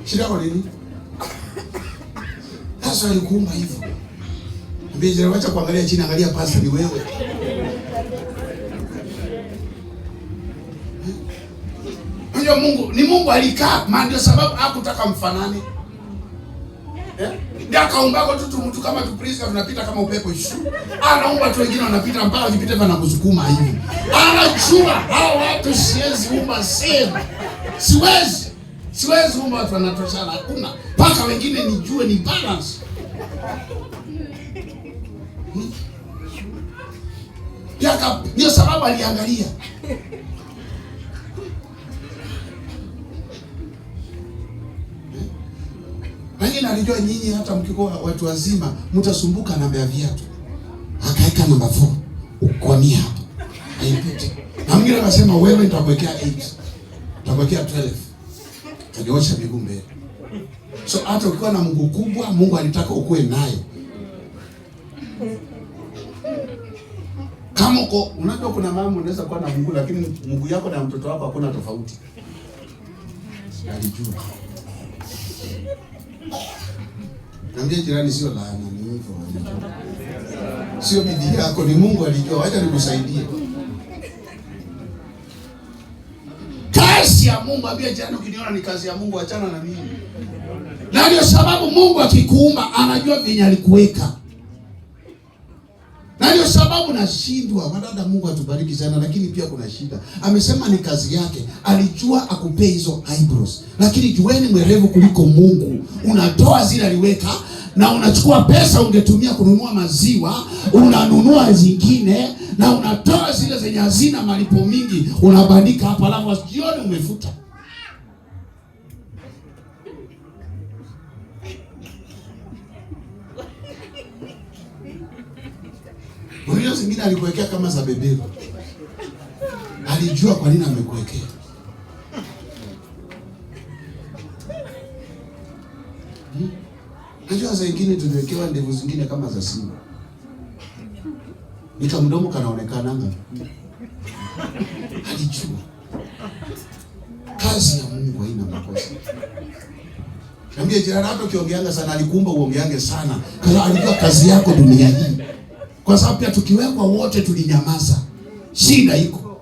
Shida kwa nini? Sasa alikuumba hivyo. Mbije wacha kuangalia chini, angalia pasta ni wewe. Unajua Mungu, ni Mungu alikaa, maana ndio sababu hakutaka mfanane. Ndio akaumba tu mtu kama tu Priska tunapita kama upepo ishu. Anaumba tu wengine wanapita mpaka vipite vana kusukuma hivi. Anajua hao watu siwezi umba sema. Siwezi umba watu wanatoshana, hakuna. Paka wengine nijue ni balance. Ndio sababu aliangalia. Lakini alijua nyinyi hata mkikuwa watu wazima mtasumbuka namba ya viatu. Akaeka namba 4 ukonia hapo. Haipiti. Na mwingine akasema wewe nitakuwekea 8. Nitakuwekea 12. Kaniosha miguu mbele. So hata ukiwa na mguu kubwa, Mungu alitaka ukue nayo. Kama uko unajua kuna mama unaweza kuwa na mguu lakini mguu yako na mtoto wako hakuna tofauti. Alijua. Naambia jirani sio laana, ni hivyo. Sio bidii yako, ni Mungu alijua. Acha nikusaidie. Kazi ya Mungu, ambia jirani ukiniona ni kazi ya Mungu, achana na mimi. Na ndio sababu Mungu akikuumba anajua venye alikuweka. Na ndio sababu nashindwa. Wadada, Mungu atubariki sana, lakini pia kuna shida. Amesema ni kazi yake. Alijua akupee hizo eyebrows. Lakini jueni mwerevu kuliko Mungu. Unatoa zile aliweka na unachukua pesa ungetumia kununua maziwa, unanunua zingine na unatoa zile zenye hazina malipo mingi, unabandika hapa alafu jioni umefuta. Hiyo zingine alikuwekea kama za beberu. Alijua kwa nini amekuwekea. Najua za zingine tuliwekewa ndevu zingine kama za simba. Nika mdomo kanaonekana anga. Alijua. Kazi ya Mungu haina makosa. Niambie jirani, hata ukiongeanga sana alikuumba uongeange sana. Kaza alijua kazi yako dunia hii. Kwa sababu pia tukiwekwa wote tulinyamaza. Shida iko.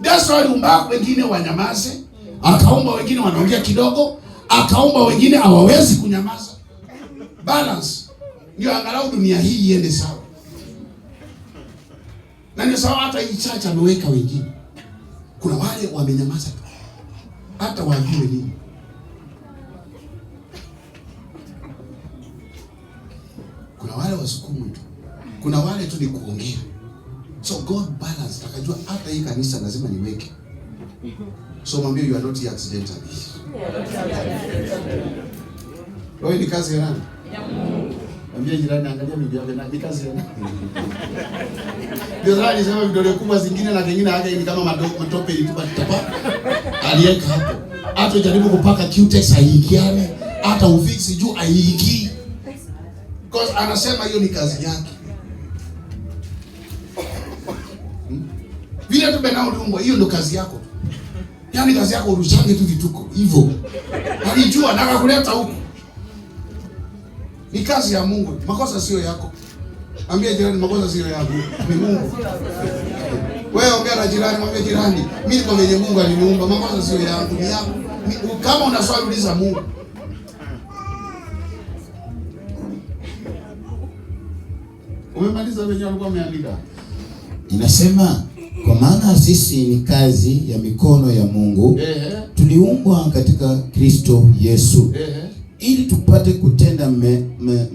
Ndio aliumba wengine wanyamaze, akaumba wengine wanaongea kidogo, akaumba wengine hawawezi kunyamaza. Balance. Ndio angalau dunia hii iende sawa. Na ndio sawa hata hii church ameweka wengine. Kuna wale wamenyamaza tu. Hata wajue nini. Kuna wale wasukumwe tu. Kuna wale tu ni kuongea. So God balance. Akajua hata hii kanisa lazima niweke. So mwambie you are not here accidentally. Wewe ni kazi ya nani? Ya Mungu. Mwambie jirani, angalia bibi yako, ni kazi ya nani? Ndio sasa nisema vidole kubwa zingine na kingine hata ni kama matope ilitupa tapa. Aliweka hapo. Hata jaribu kupaka Q-Tex haiingiane, hata ufix juu haiingii. Because anasema hiyo ni kazi yake. Vile tu Benao uliumbwa, hiyo ndo kazi yako. Yaani kazi yako urushange tu vituko hivyo. Alijua na akakuleta huko. Ni kazi ya Mungu. Makosa sio yako. Ambia jirani, makosa sio yako. Ni Mungu. Wewe ongea na jirani, mwambie jirani, mimi niko mwenye Mungu aliniumba, makosa sio yangu, ni yako. Kama una swali uliza Mungu. Umemaliza wenyewe alikuwa ameandika. Inasema kwa maana sisi ni kazi ya mikono ya Mungu. Tuliumbwa katika Kristo Yesu. Ili tupate kutenda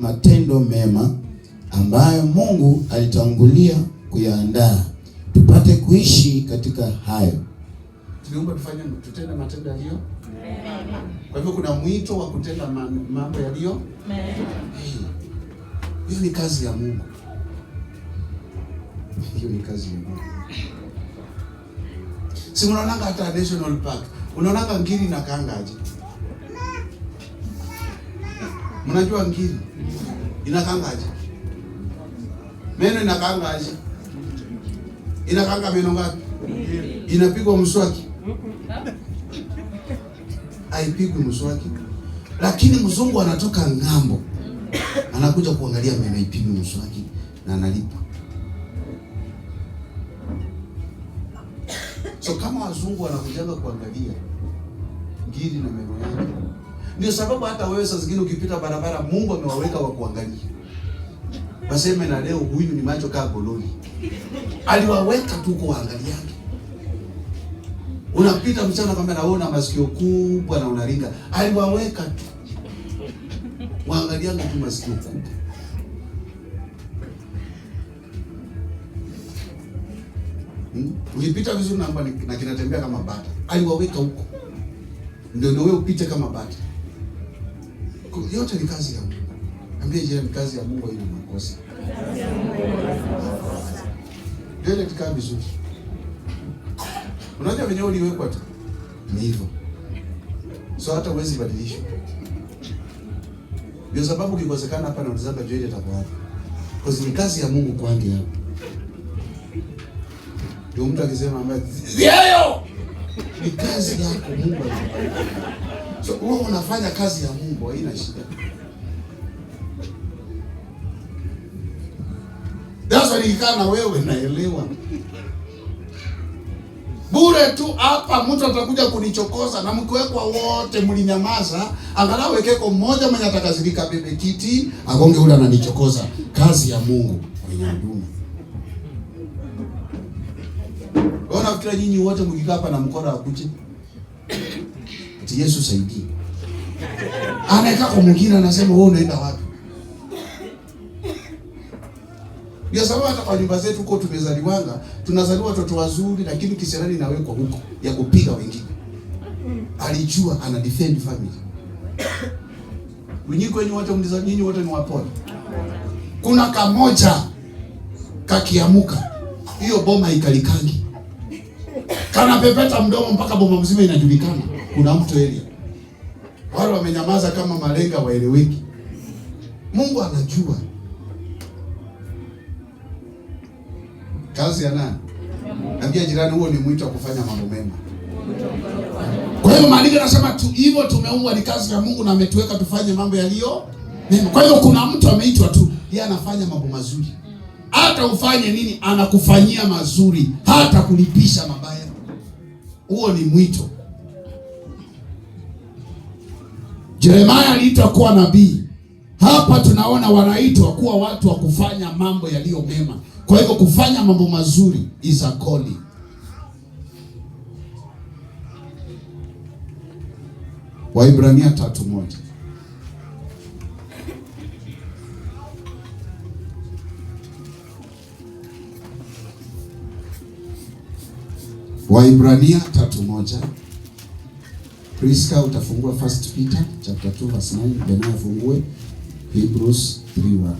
matendo mema ambayo Mungu alitangulia kuyaandaa. Tupate kuishi katika hayo. Tuliumbwa tutende matendo yaliyo mema. Kwa hivyo kuna mwito wa kutenda mambo yaliyo mema. Hiyo ni kazi ya Mungu. Hiyo ni kazi ya Mungu. Si unaonanga hata National Park, unaonanga ngiri na kaangaje? Mnajua ngiri inakaangaje? Meno inakaangaje? Inakaanga meno ngapi? Inapigwa mswaki? Haipigwi mswaki. Lakini mzungu anatoka ng'ambo, anakuja kuangalia meno ipigwe mswaki na analipa. So kama wazungu wanakujaga kuangalia ngiri na meno yake, ndio sababu hata wewe saa zingine ukipita barabara Mungu amewaweka wa kuangalia. Waseme na leo huyu ni macho kaa gololi. Aliwaweka tu kuangalia. Unapita mchana kama naona masikio kubwa na unaringa. Aliwaweka tu. Waangalianga tu masikio kubwa. Ukipita vizuri na kinatembea kama bata. Aliwaweka huko. Ndio wewe upite kama bata. Yote ni kazi ya Mungu. Ambia jirani, kazi ya Mungu haina makosa. Ndio tukaa vizuri. Unajua venye uliwekwa tu. Ni hivyo. So hata huwezi badilisha. Ndio sababu ukikosekana hapa na unazanga Joel atakuwa hapa. Kwa sababu ni kazi ya Mungu kwangu hapo. Ndio mtu akisema ambaye yeye ni kazi yako Mungu. So wewe unafanya kazi ya Mungu, haina shida. Sasa nikikaa na wewe naelewa. Bure tu hapa mtu atakuja kunichokoza na mkiwekwa wote mlinyamaza, angalau wekeko mmoja mwenye atakazilika bebe kiti, agonge ule ananichokoza. Kazi ya Mungu kwenye huduma. Ona fikira nyinyi wote mkikaa hapa na mkono akuche. Ati Yesu saidie. Anaeka kwa mwingine anasema wewe unaenda wapi? Ndio sababu hata kwa nyumba zetu huko tumezaliwanga, tunazaliwa watoto wazuri lakini kisirani inawekwa huko ya kupiga wengine. Alijua ana defend family. Nyinyi wote ni wapole. Kuna kamoja kakiamuka. Hiyo boma ikalikangi. Kana pepeta mdomo mpaka boma mzima inajulikana. Kuna mtu area. Wale wamenyamaza kama malenga waeleweki. Mungu anajua. Kazi ya nani? Ambia jirani, huo ni mwito wa kufanya mambo mema. Kwa hiyo maandiko yanasema tu hivyo tumeumbwa ni kazi ya Mungu na ametuweka tufanye mambo yaliyo mema. Kwa hiyo kuna mtu ameitwa tu, yeye anafanya mambo mazuri. Hata ufanye nini anakufanyia mazuri, hata kulipisha mabaya. Huo ni mwito. Yeremia aliitwa kuwa nabii. Hapa tunaona wanaitwa kuwa watu wa kufanya mambo yaliyo mema. Kwa hivyo kufanya mambo mazuri is a calling. Waibrania 3:1. Waibrania 3:1. Priska utafungua 1 Peter chapter 2 verse 9, Bena afungue Hebrews 3:1.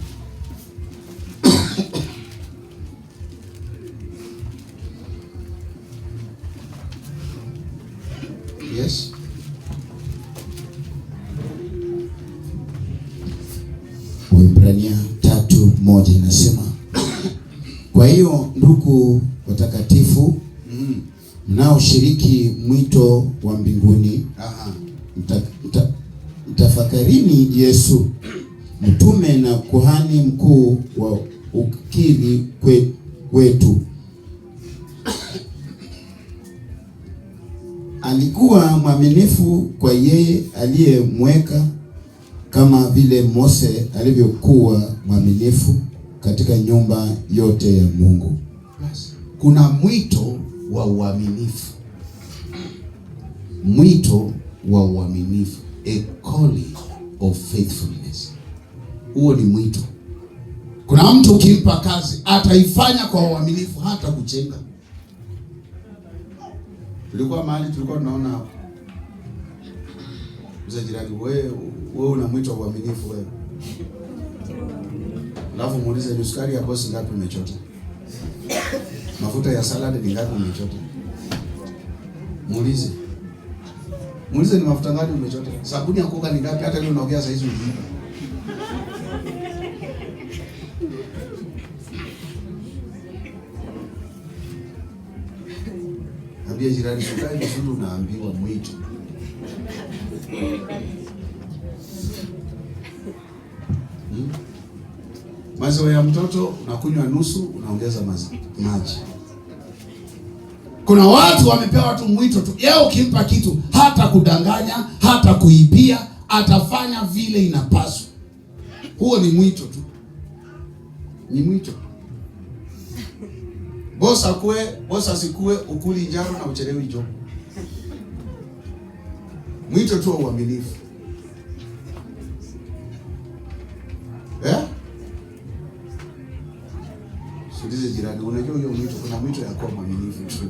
Yes. Waibrania 3:1 inasema, kwa hiyo ndugu watakatifu, mnaoshiriki mwito wa mbinguni, mtafakarini Yesu, mtume na kuhani mkuu wa ukiri wetu. Alikuwa mwaminifu kwa yeye aliyemweka, kama vile Mose alivyokuwa mwaminifu katika nyumba yote ya Mungu. Kuna mwito wa uaminifu. Mwito wa uaminifu, a calling of faithfulness. Huo ni mwito. Kuna mtu ukimpa kazi ataifanya kwa uaminifu, hata kuchenga. Tulikuwa mahali tulikuwa tunaona hapo. Mzee jirani, wewe una mwito wa uaminifu wewe. Alafu muulize, ni sukari ya bosi ngapi umechota? Mafuta ya salad ni ngapi umechota? Muulize ni mafuta ngapi umechota? Sabuni ya kuoga ni ngapi? Hata leo unaongea saa hizi ujui. Ambia jirani, sukari vizuri unaambiwa mwito. Maziwa ya mtoto unakunywa nusu, unaongeza maji. Kuna watu wamepewa tu mwito tu. Yeye ukimpa kitu hata kudanganya, hata kuibia, atafanya vile inapaswa. Huo ni mwito tu. Ni mwito. Bosa asikue ukuli njaro na uchelewi job. Mwito tu wa uaminifu. Sikilize jirani, unajua hiyo mwito, kuna mwito ya kuwa mwaminifu tu.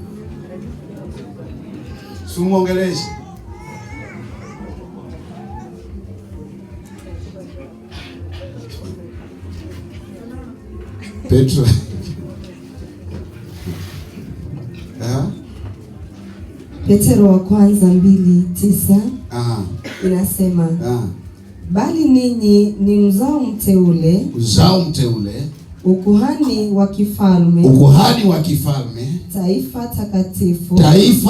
Sumuongeleshe. Petro. Petro wa kwanza 2:9 inasema bali ninyi ni mzao mteule, ukuhani wa kifalme, taifa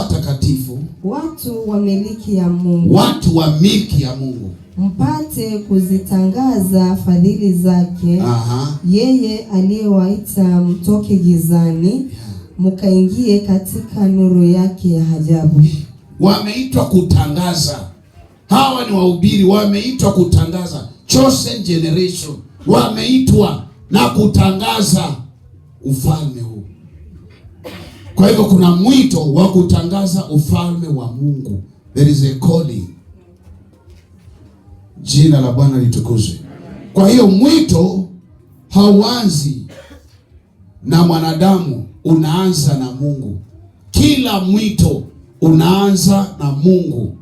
takatifu, watu wa miliki ya Mungu, mpate kuzitangaza fadhili zake. Yeye aliyewaita mtoke gizani mkaingie katika nuru yake ya ajabu. Wameitwa kutangaza. Hawa ni wahubiri, wameitwa kutangaza. Chosen generation, wameitwa na kutangaza ufalme huu. Kwa hivyo kuna mwito wa kutangaza ufalme wa Mungu. There is a calling. Jina la Bwana litukuzwe. Kwa hiyo mwito hauanzi na mwanadamu, unaanza na Mungu. Kila mwito unaanza na Mungu.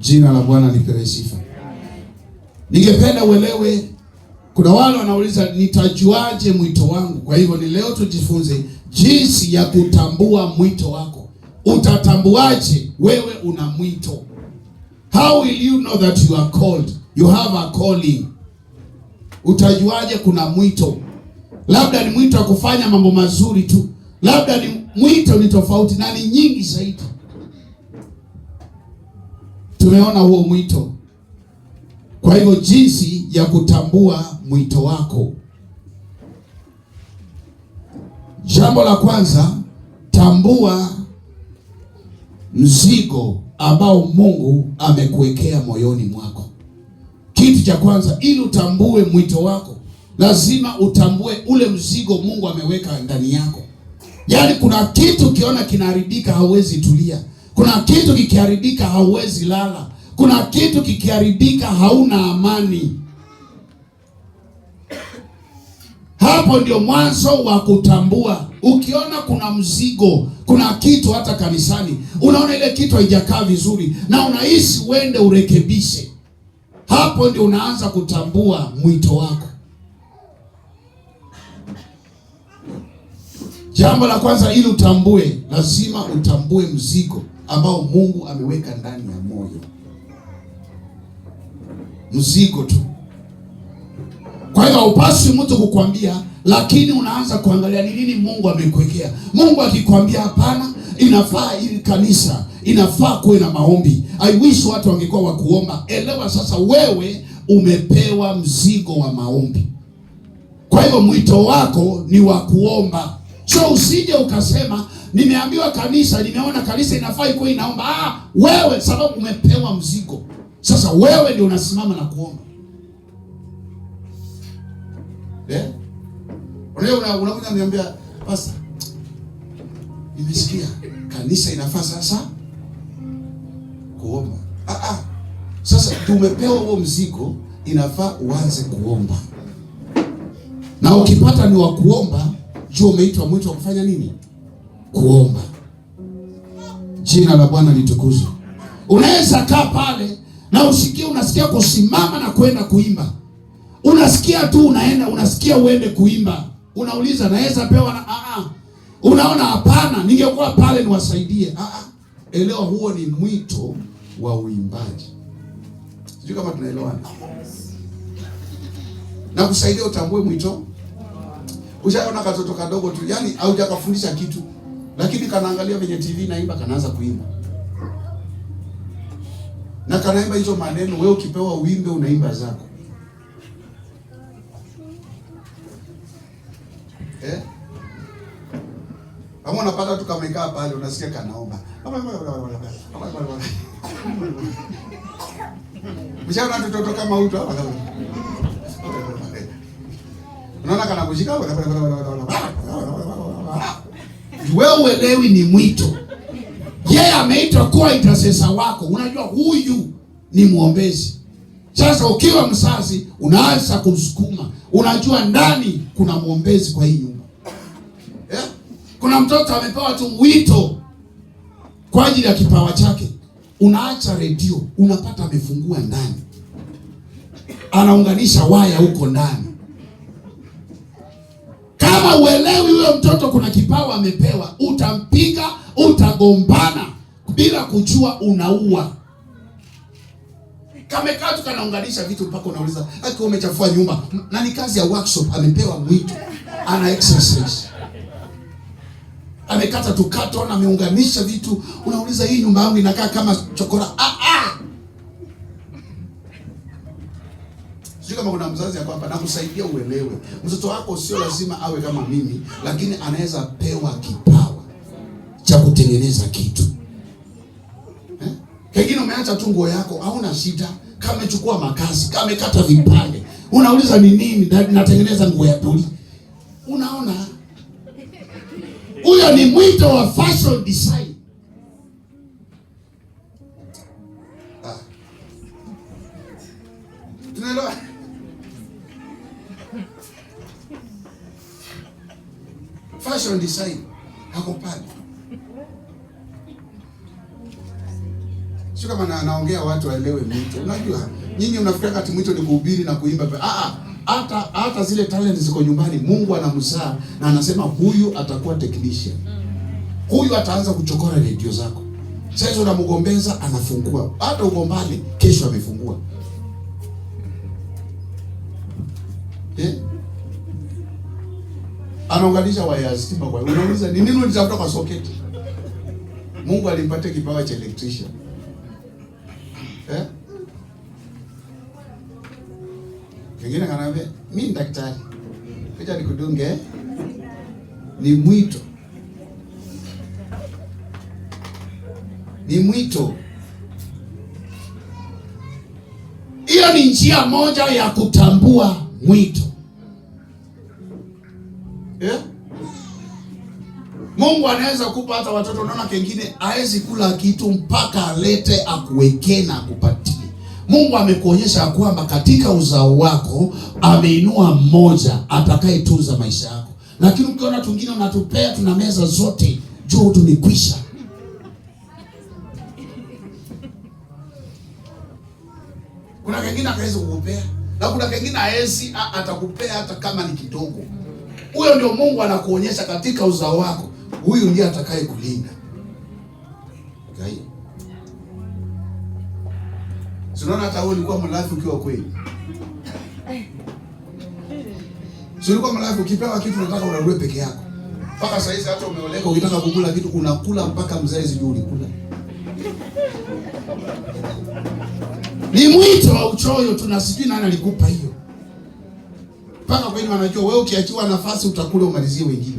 Jina la Bwana lipewe sifa. Ningependa uelewe, kuna wale wanauliza nitajuaje mwito wangu? Kwa hivyo ni leo tujifunze jinsi ya kutambua mwito wako. Utatambuaje wewe una mwito? How will you know that you are called? You have a calling. Utajuaje kuna mwito? Labda ni mwito wa kufanya mambo mazuri tu. Labda ni mwito ni tofauti na ni nyingi zaidi. Tumeona huo mwito. Kwa hivyo jinsi ya kutambua mwito wako. Jambo la kwanza, tambua mzigo ambao Mungu amekuwekea moyoni mwako. Kitu cha kwanza, ili utambue mwito wako, lazima utambue ule mzigo Mungu ameweka ndani yako. Yaani kuna kitu ukiona kinaharibika hauwezi tulia. Kuna kitu kikiharibika hauwezi lala. Kuna kitu kikiharibika hauna amani. Hapo ndio mwanzo wa kutambua. Ukiona kuna mzigo, kuna kitu hata kanisani, unaona ile kitu haijakaa vizuri na unahisi uende urekebishe. Hapo ndio unaanza kutambua mwito wako. Jambo la kwanza, ili utambue, lazima utambue mzigo ambao Mungu ameweka ndani ya moyo. Mzigo tu. Kwa hiyo upasi mtu kukwambia, lakini unaanza kuangalia ni nini Mungu amekuwekea. Mungu akikwambia hapana, inafaa ili kanisa, inafaa kuwe na maombi, I wish watu wangekuwa wa kuomba. Elewa sasa, wewe umepewa mzigo wa maombi. Kwa hiyo mwito wako ni wa kuomba. So usije ukasema nimeambiwa kanisa, nimeona kanisa inafaa ikuwe inaomba. Wewe sababu umepewa mzigo. Sasa wewe ndio unasimama na kuomba. Unakuja niambia, "Pastor, nimesikia kanisa inafaa sasa kuomba." Sasa tumepewa huo mzigo, inafaa uanze kuomba. Na ukipata ni wa kuomba, jua umeitwa mwito wa kufanya nini? Kuomba. Jina la Bwana litukuzwe. Unaweza kaa pale na unasikia kusimama na kwenda kuimba. Unasikia tu unaenda, unasikia uende kuimba. Unauliza naweza pewa na unaona hapana, ningekuwa pale niwasaidie. Elewa, huo ni mwito wa uimbaji. Sijui kama tunaelewana. Na kusaidia utambue mwito. Ushaona katoto kadogo tu, yani haujakafundisha kitu, lakini kanaangalia kwenye TV naimba, kanaanza kuimba. Na kanaimba hizo maneno, wewe ukipewa uimbe unaimba zako. Kama unapata tu kamekaa pale unasikia kanaomba. Mshaona mtoto kama huyu. Unaona kana kushika. Wewe uelewi ni mwito. Yeye ameitwa kuwa intercessor wako. Unajua huyu ni muombezi. Sasa ukiwa mzazi unaanza kumsukuma. unajua ndani kuna mwombezi kwa hii nyumba. Kuna mtoto amepewa tu wito kwa ajili ya kipawa chake. Unaacha redio, unapata amefungua ndani, anaunganisha waya huko ndani. Kama uelewi huyo mtoto kuna kipawa amepewa, utampiga, utagombana bila kujua, unaua. Kamekaa tu kanaunganisha vitu mpaka unauliza, "Aki umechafua nyumba." Na ni kazi ya workshop, amepewa mwito, ana exercise. Amekata tu kato na ameunganisha vitu, unauliza hii nyumba yangu inakaa kama chokora. Sio kama kuna mzazi yako hapa nakusaidia uelewe. Mtoto wako sio lazima awe kama mimi, lakini anaweza pewa kipawa cha kutengeneza kitu. Kingine umeacha tu nguo yako, hauna shida. Kama umechukua makasi, kama umekata vipande, unauliza ni nini? Natengeneza nguo ya doli. Unaona? Huyo ni mwito wa fashion design. Tunaelewa? Fashion design hako pale. Sio kama naongea watu waelewe mwito. Unajua, nyinyi mnafikiri kati mwito ni kuhubiri na kuimba. Hata zile talent ziko nyumbani, Mungu anamsaa na anasema huyu atakuwa technician. Huyu ataanza kuchokora redio zako. Sasa unamgombeza, anafungua. Hata ugombane, kesho amefungua. Anaunganisha waya stima kwa. Unauliza ni nini unatafuta kwa socket? Mungu alimpatia kipawa cha electrician. Kingine kanaambia, mimi daktari. Kuja nikudunge. Ni mwito. Ni mwito. Hiyo ni njia moja ya kutambua mwito. Mungu anaweza kupa hata watoto, unaona kingine haezi kula kitu mpaka alete akuweke na akupatie. Mungu amekuonyesha kwamba katika uzao wako ameinua mmoja atakayetunza maisha yako. Lakini ukiona tungine unatupea, tuna meza zote, juu tunikwisha. Kuna kingine akaweza kukupea, na kuna kingine haezi atakupea hata kama ni kidogo. Huyo ndio Mungu anakuonyesha katika uzao wako, huyu ndiye atakaye kulinda. Okay. Unaona hata wewe ulikuwa mlafi ukiwa kweli. Sio ulikuwa mlafi ukipewa kitu unataka unarue peke yako. Mpaka saa hizi hata umeoleka ukitaka kukula kitu unakula mpaka mzazi juu ulikula. Ni mwito wa uchoyo, tunasijui nani alikupa hiyo. Mpaka kwa hiyo wanajua wewe ukiachiwa nafasi utakula umalizie wengine.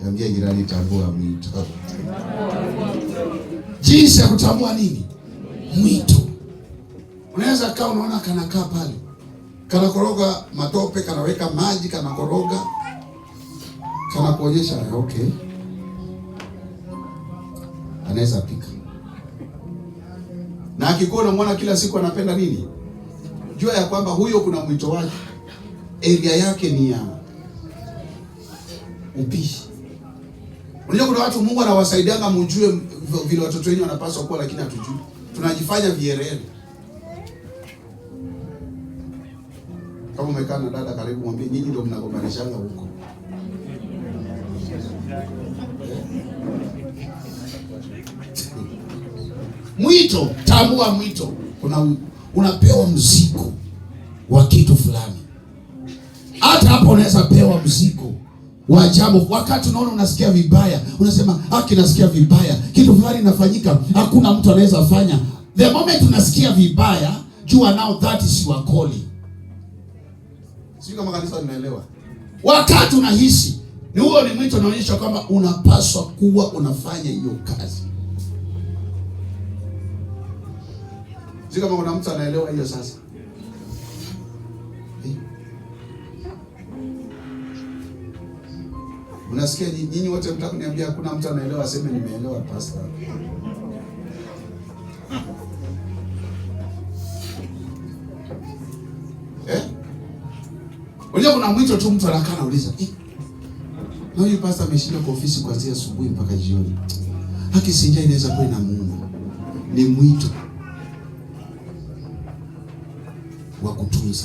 Ambia jirani, tambua mwito. Jinsi ya kutambua nini? Mwito. Unaweza kaa unaona kanakaa pale, kanakoroga matope, kanaweka maji, kanakoroga, kanakuonyesha okay, anaweza pika. Na akikuwa unamwona kila siku anapenda nini, jua ya kwamba huyo kuna mwito wake, area yake ni ya upishi. Unajua kuna watu Mungu anawasaidianga mjue vile watoto wenyu wanapaswa kuwa, lakini hatujui. Tunajifanya vierere. Kama umekaa na dada karibu, mwambie nyinyi ndio mnagombanishanga huko. Mwito, tambua mwito. Unapewa mzigo wa kitu fulani. Hata hapo unaweza pewa mzigo wa jambo. Wakati unaona unasikia vibaya, unasema haki nasikia vibaya, kitu fulani inafanyika, hakuna mtu anaweza fanya. The moment unasikia vibaya, jua now that is your calling. Sio kama kanisa linaelewa. Wakati unahisi ni huo ni mwito, unaonyesha kwamba unapaswa kuwa unafanya hiyo kazi. Sio kama kuna mtu anaelewa hiyo sasa. Unasikia nyinyi wote mtaka kuniambia hakuna mtu anaelewa, aseme nimeelewa pastor. Unajua kuna mwito tu mtu anakaa anauliza, na huyu pastor ameshinda kwa ofisi kuanzia asubuhi mpaka jioni. Haki sinja inaweza kuwa inamuuma. Ni mwito wa kutunza.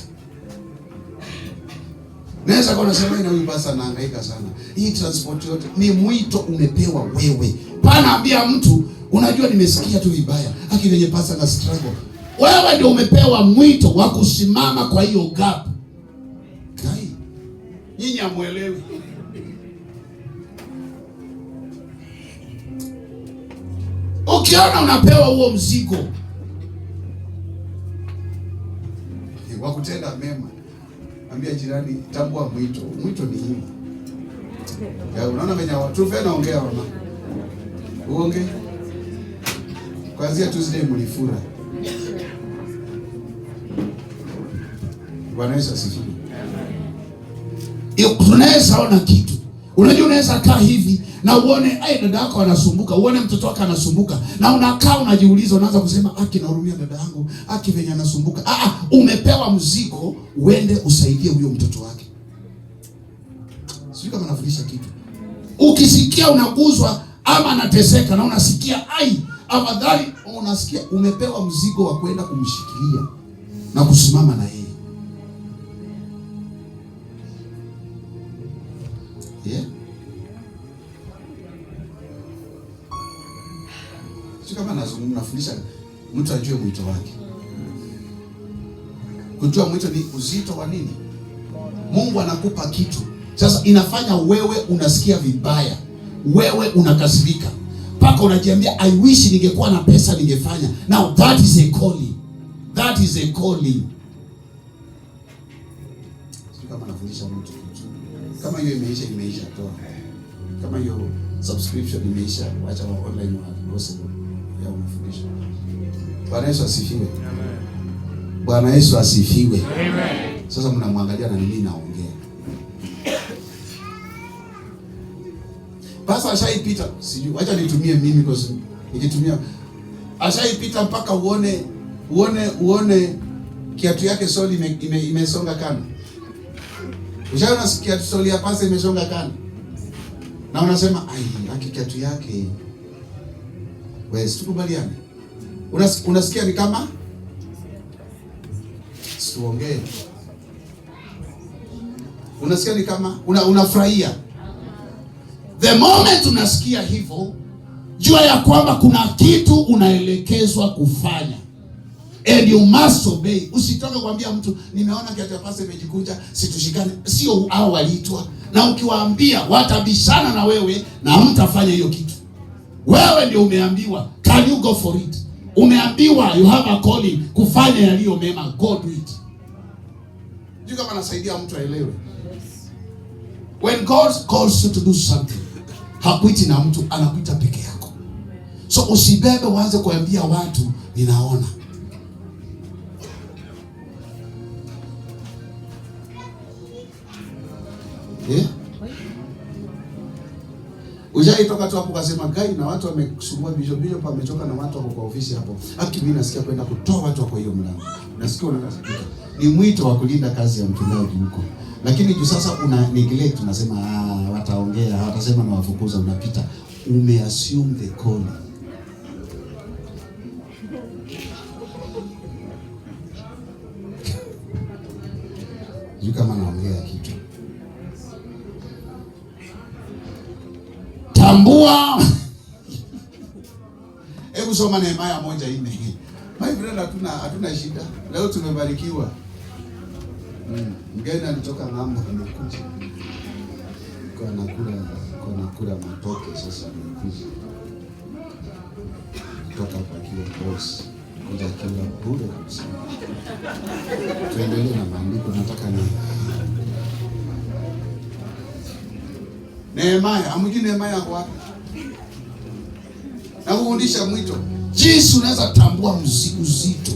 Naweza kwa nasema ina huyu pastor anahangaika sana. Hii transport yote ni mwito umepewa wewe. Pana ambia mtu, unajua nimesikia tu vibaya. Haki venye pastor na struggle. Wewe ndio umepewa mwito wa kusimama kwa hiyo gap. Kai. Nyinyi hamuelewi. Ukiona unapewa huo mzigo wa kutenda mema, ambia jirani, tambua mwito. Mwito ni hii. Ya unaona venye watu naongea mama. Uonge. Kuanzia Tuesday mlifura. Bwana Yesu asifiwe. Hiyo tunaweza ona kitu. Unajua unaweza kaa hivi na uone dada yako anasumbuka, uone mtoto wako anasumbuka, na unakaa unajiuliza, unaanza kusema nahurumia dada yangu, venye anasumbuka. Umepewa mzigo uende usaidie huyo mtoto wake. Sio kama nafundisha kitu. Ukisikia unaguzwa ama anateseka na unasikia afadhali unasikia umepewa mzigo wa kwenda kumshikilia na kusimama na yeye. Yeah. Sio kama nafundisha mtu ajue mwito wake. Kujua mwito ni uzito wa nini? Mungu anakupa kitu. Sasa inafanya wewe unasikia vibaya. Wewe unakasirika. Paka unajiambia I wish ningekuwa na pesa ningefanya. Now that is a calling. That is a calling. Sio kama nafundisha mtu kitu. Kama hiyo imeisha toa. Kama hiyo subscription imeisha, acha online wa gospel ya mafundisho. Bwana Yesu asifiwe. Amen. Bwana Yesu asifiwe. Amen. Sasa mnamwangalia na nini naongea. Basi ashaipita, sijui acha nitumie mimi kwa sababu nikitumia ashaipita mpaka uone kiatu yake soli imesonga kando. Ushaona kiatu soli ya pasa imesonga kando. Na unasema kiatu yake. Wewe tukubaliane. Unasikia ni kama siongee. Unasikia ni kama unafurahia. The moment unasikia hivyo, jua ya kwamba kuna kitu unaelekezwa kufanya. And you must obey. Usitoke kuambia mtu nimeona kiatu ya pasa imejikunja, situshikane. Sio hao waliitwa. Na ukiwaambia watabishana na wewe na mtafanya hiyo kitu. Wewe ndio umeambiwa, can you go for it? Umeambiwa you have a calling kufanya yaliyo mema, go do it. Ndio kama nasaidia mtu aelewe. When God calls you to do something, hakuiti na mtu, anakuita peke yako. So usibebe uanze kuambia watu ninaona. Ujaitoka tu hapo kasema gai na watu wamesumbua bishop amechoka na watu wako kwa ofisi hapo. Mimi nasikia kwenda kutoa watu kwa hiyo mlango. Nasikia unakasikia. Ni mwito wa kulinda kazi ya mchungaji huko. Lakini juu sasa una neglect, unasema wataongea, watasema na wafukuza, unapita. Umeassume the calling. Kama naongea kitu. Tambua. Hebu soma Nehemia 1:4. My brother, hatuna shida. Leo tumebarikiwa. Mgeni alitoka ng'ambo amekuja. Kwa nakula matoke sasa amekuja. Kutoka kwa kile boss. Kuja kila bure kabisa. Tuendelee na maandiko, nataka ni Nehemia, amjui Nehemia kwa wapi? Na kufundisha mwito. Jinsi unaweza tambua uzito.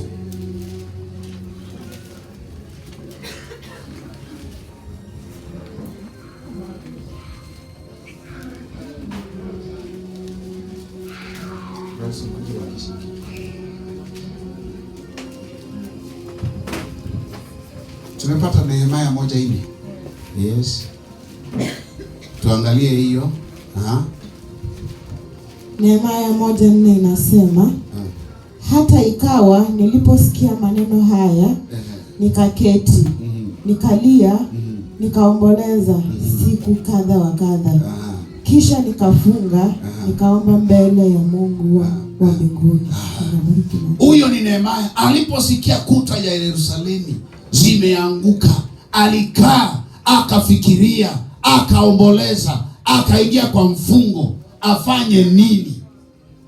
Tumepata Nehemia 1:4. Yes. Tuangalie hiyo. Nehemia 1:4 inasema hata ikawa niliposikia maneno haya nikaketi, nikalia, nikaomboleza siku kadha wa kadha. Kisha nikafunga, nikaomba mbele ya Mungu wa mbinguni. Huyo ni Nehemia. Aliposikia kuta ya Yerusalemu zimeanguka, alikaa, akafikiria, akaomboleza, akaingia kwa mfungo. Afanye nini?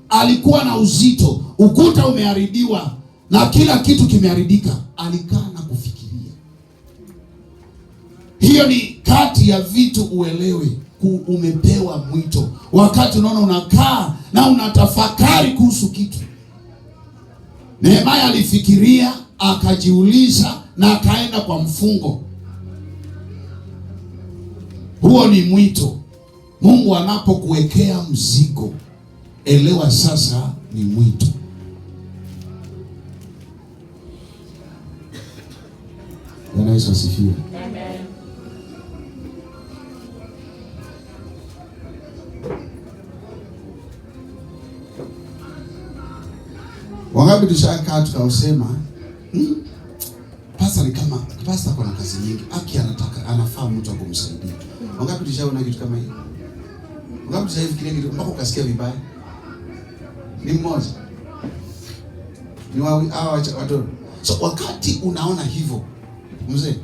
Alikuwa na uzito, ukuta umeharibiwa na kila kitu kimeharibika. Alikaa na kufikiria. Hiyo ni kati ya vitu uelewe. Umepewa mwito. Wakati unaona unakaa na unatafakari kuhusu kitu. Nehemia alifikiria, akajiuliza na akaenda kwa mfungo. Huo ni mwito. Mungu anapokuwekea mzigo, elewa sasa ni mwito. Bwana Yesu asifiwe. Amen. Wangapi tushakaa tukausema, pasta ni kama pasta kuna kazi nyingi, anafaa mtu akumsaidia. Wangapi tushaona kitu kama hiyo? Wangapi tushafikiria kitu mpaka ukasikia vibaya? Ni mmoja. Ni watu. So wakati unaona hivyo, mzee,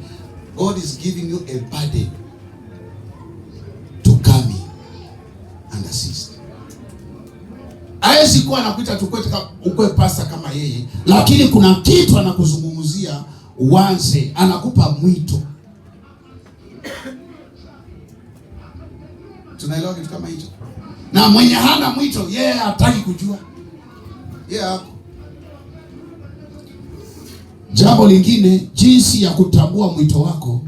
God is giving you a burden to come and assist. Haezi kuwa anakuita ukwe pasta kama yeye, lakini kuna kitu anakuzungumzia uanze, anakupa mwito. Tunaelewa kitu kama hicho? Na mwenye hana mwito, yeye hataki kujua. Yeye hapo. Jambo lingine, jinsi ya kutambua mwito wako,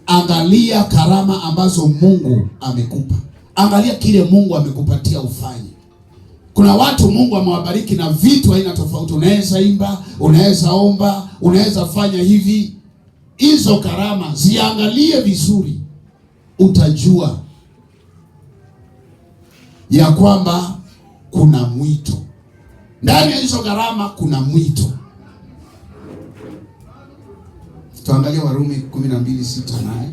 angalia karama ambazo Mungu amekupa. Angalia kile Mungu amekupatia ufanye. Kuna watu Mungu amewabariki na vitu aina tofauti. Unaweza imba, unaweza omba, unaweza fanya hivi. Hizo karama ziangalie vizuri. Utajua ya kwamba kuna mwito. Ndani ya hizo karama kuna mwito. Tuangalie Warumi 12:6-8.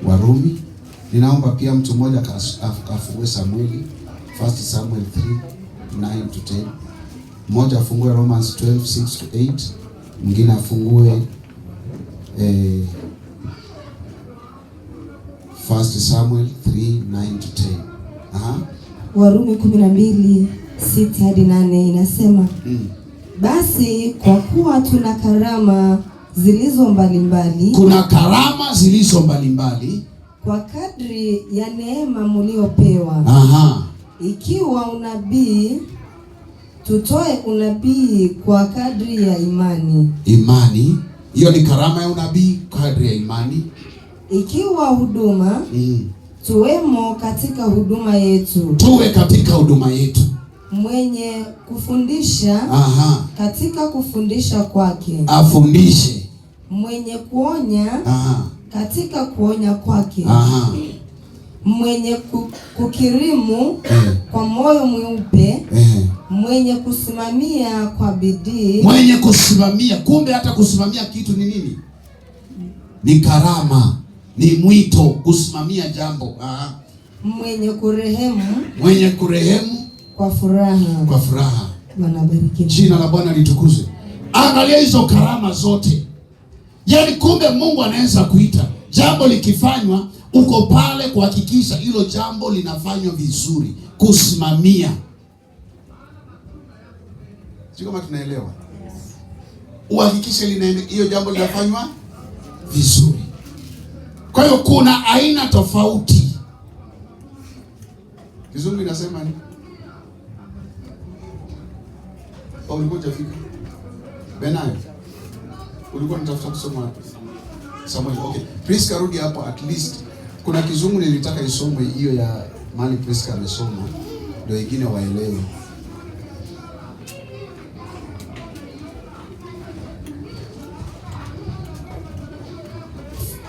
Warumi. Ninaomba pia mtu mmoja afungue Samueli, 1 Samuel 3:9-10. Mmoja afungue Romans 12:6-8. Mwingine afungue 1 Samuel 3:9-10. Warumi 12:6-8 inasema basi kwa kuwa tuna karama zilizo mbalimbali. Kuna karama zilizo mbalimbali kwa kadri ya neema mliopewa. Ikiwa unabii, tutoe unabii kwa kadri ya imani. Imani, hiyo ni karama ya unabii, kadri ya imani. Ikiwa huduma, tuwemo katika huduma yetu. Tuwe katika huduma yetu. Mwenye kufundisha, katika kufundisha kwake afundishe. Mwenye kuonya, katika kuonya kwake. Mwenye kukirimu kwa moyo mweupe. Mwenye kusimamia kwa bidii. Mwenye kusimamia, kumbe hata kusimamia kitu ni nini? Ni karama, ni mwito, kusimamia jambo. Mwenye kurehemu. Mwenye kurehemu kwa furaha. Kwa furaha. Bwana bariki. Jina la Bwana litukuzwe. Angalia hizo karama zote. Yaani kumbe Mungu anaweza kuita jambo likifanywa, uko pale kuhakikisha hilo jambo linafanywa vizuri, kusimamia. Sio kama tunaelewa? Uhakikishe hiyo jambo linafanywa vizuri. Kwa hiyo kuna aina tofauti. Kizungu inasema nini? Ulikuwa hujafika? Benayo. Ulikuwa unatafuta kusoma Samuel. Okay. Please karudi hapo at least Kuna kizungu nilitaka isomwe hiyo ya mali Priska amesoma ndio wengine waelewe.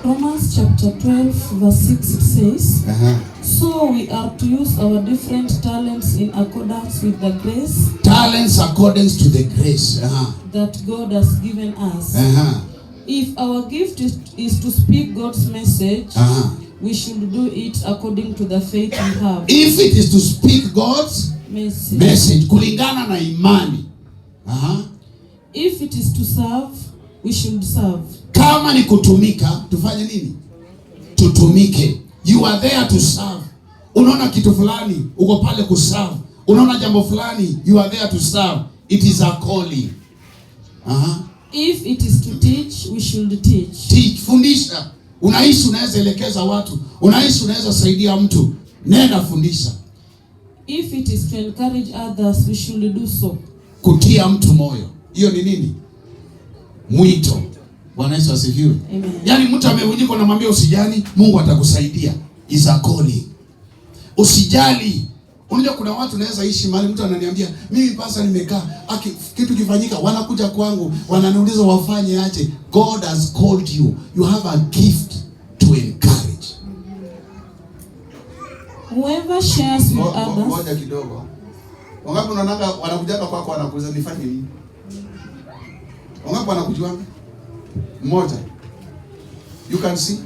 Romans chapter 12 verse 6 it says, so we are to use our different talents in accordance with the grace. Talents according to the grace that God has given us. If our gift is to speak God's message, we should do it according to the faith we have. If it is to speak God's message kulingana na imani. If it is to serve, we should serve. Kama ni kutumika, tufanye nini? Tutumike. You are there to serve. Unaona kitu fulani, uko pale kuserve. Unaona jambo fulani, you are there to serve. It is a calling. If it is to teach, we should teach. Teach, fundisha. Unaishi unaweza elekeza watu. Unaishi unaweza saidia mtu. Nenda fundisha. If it is to encourage others, we should do so. Kutia mtu moyo. Hiyo ni nini? Mwito. Bwana Yesu asifiwe. Amen. Yaani mtu amevunjika na mwambie usijali, Mungu atakusaidia. Is a calling. Usijali. Unajua kuna watu naweza ishi mahali mtu ananiambia, mimi pasa nimekaa, kitu kifanyika, wanakuja kwangu, wananiuliza wafanye aje. God has called you. You have a gift to encourage. Whoever shares with others. Ngoja kidogo. Wangapi unaonanga wanakuja kwako wanakuuliza nifanye nini? Wangapi wanakujua? Mmoja. You can see.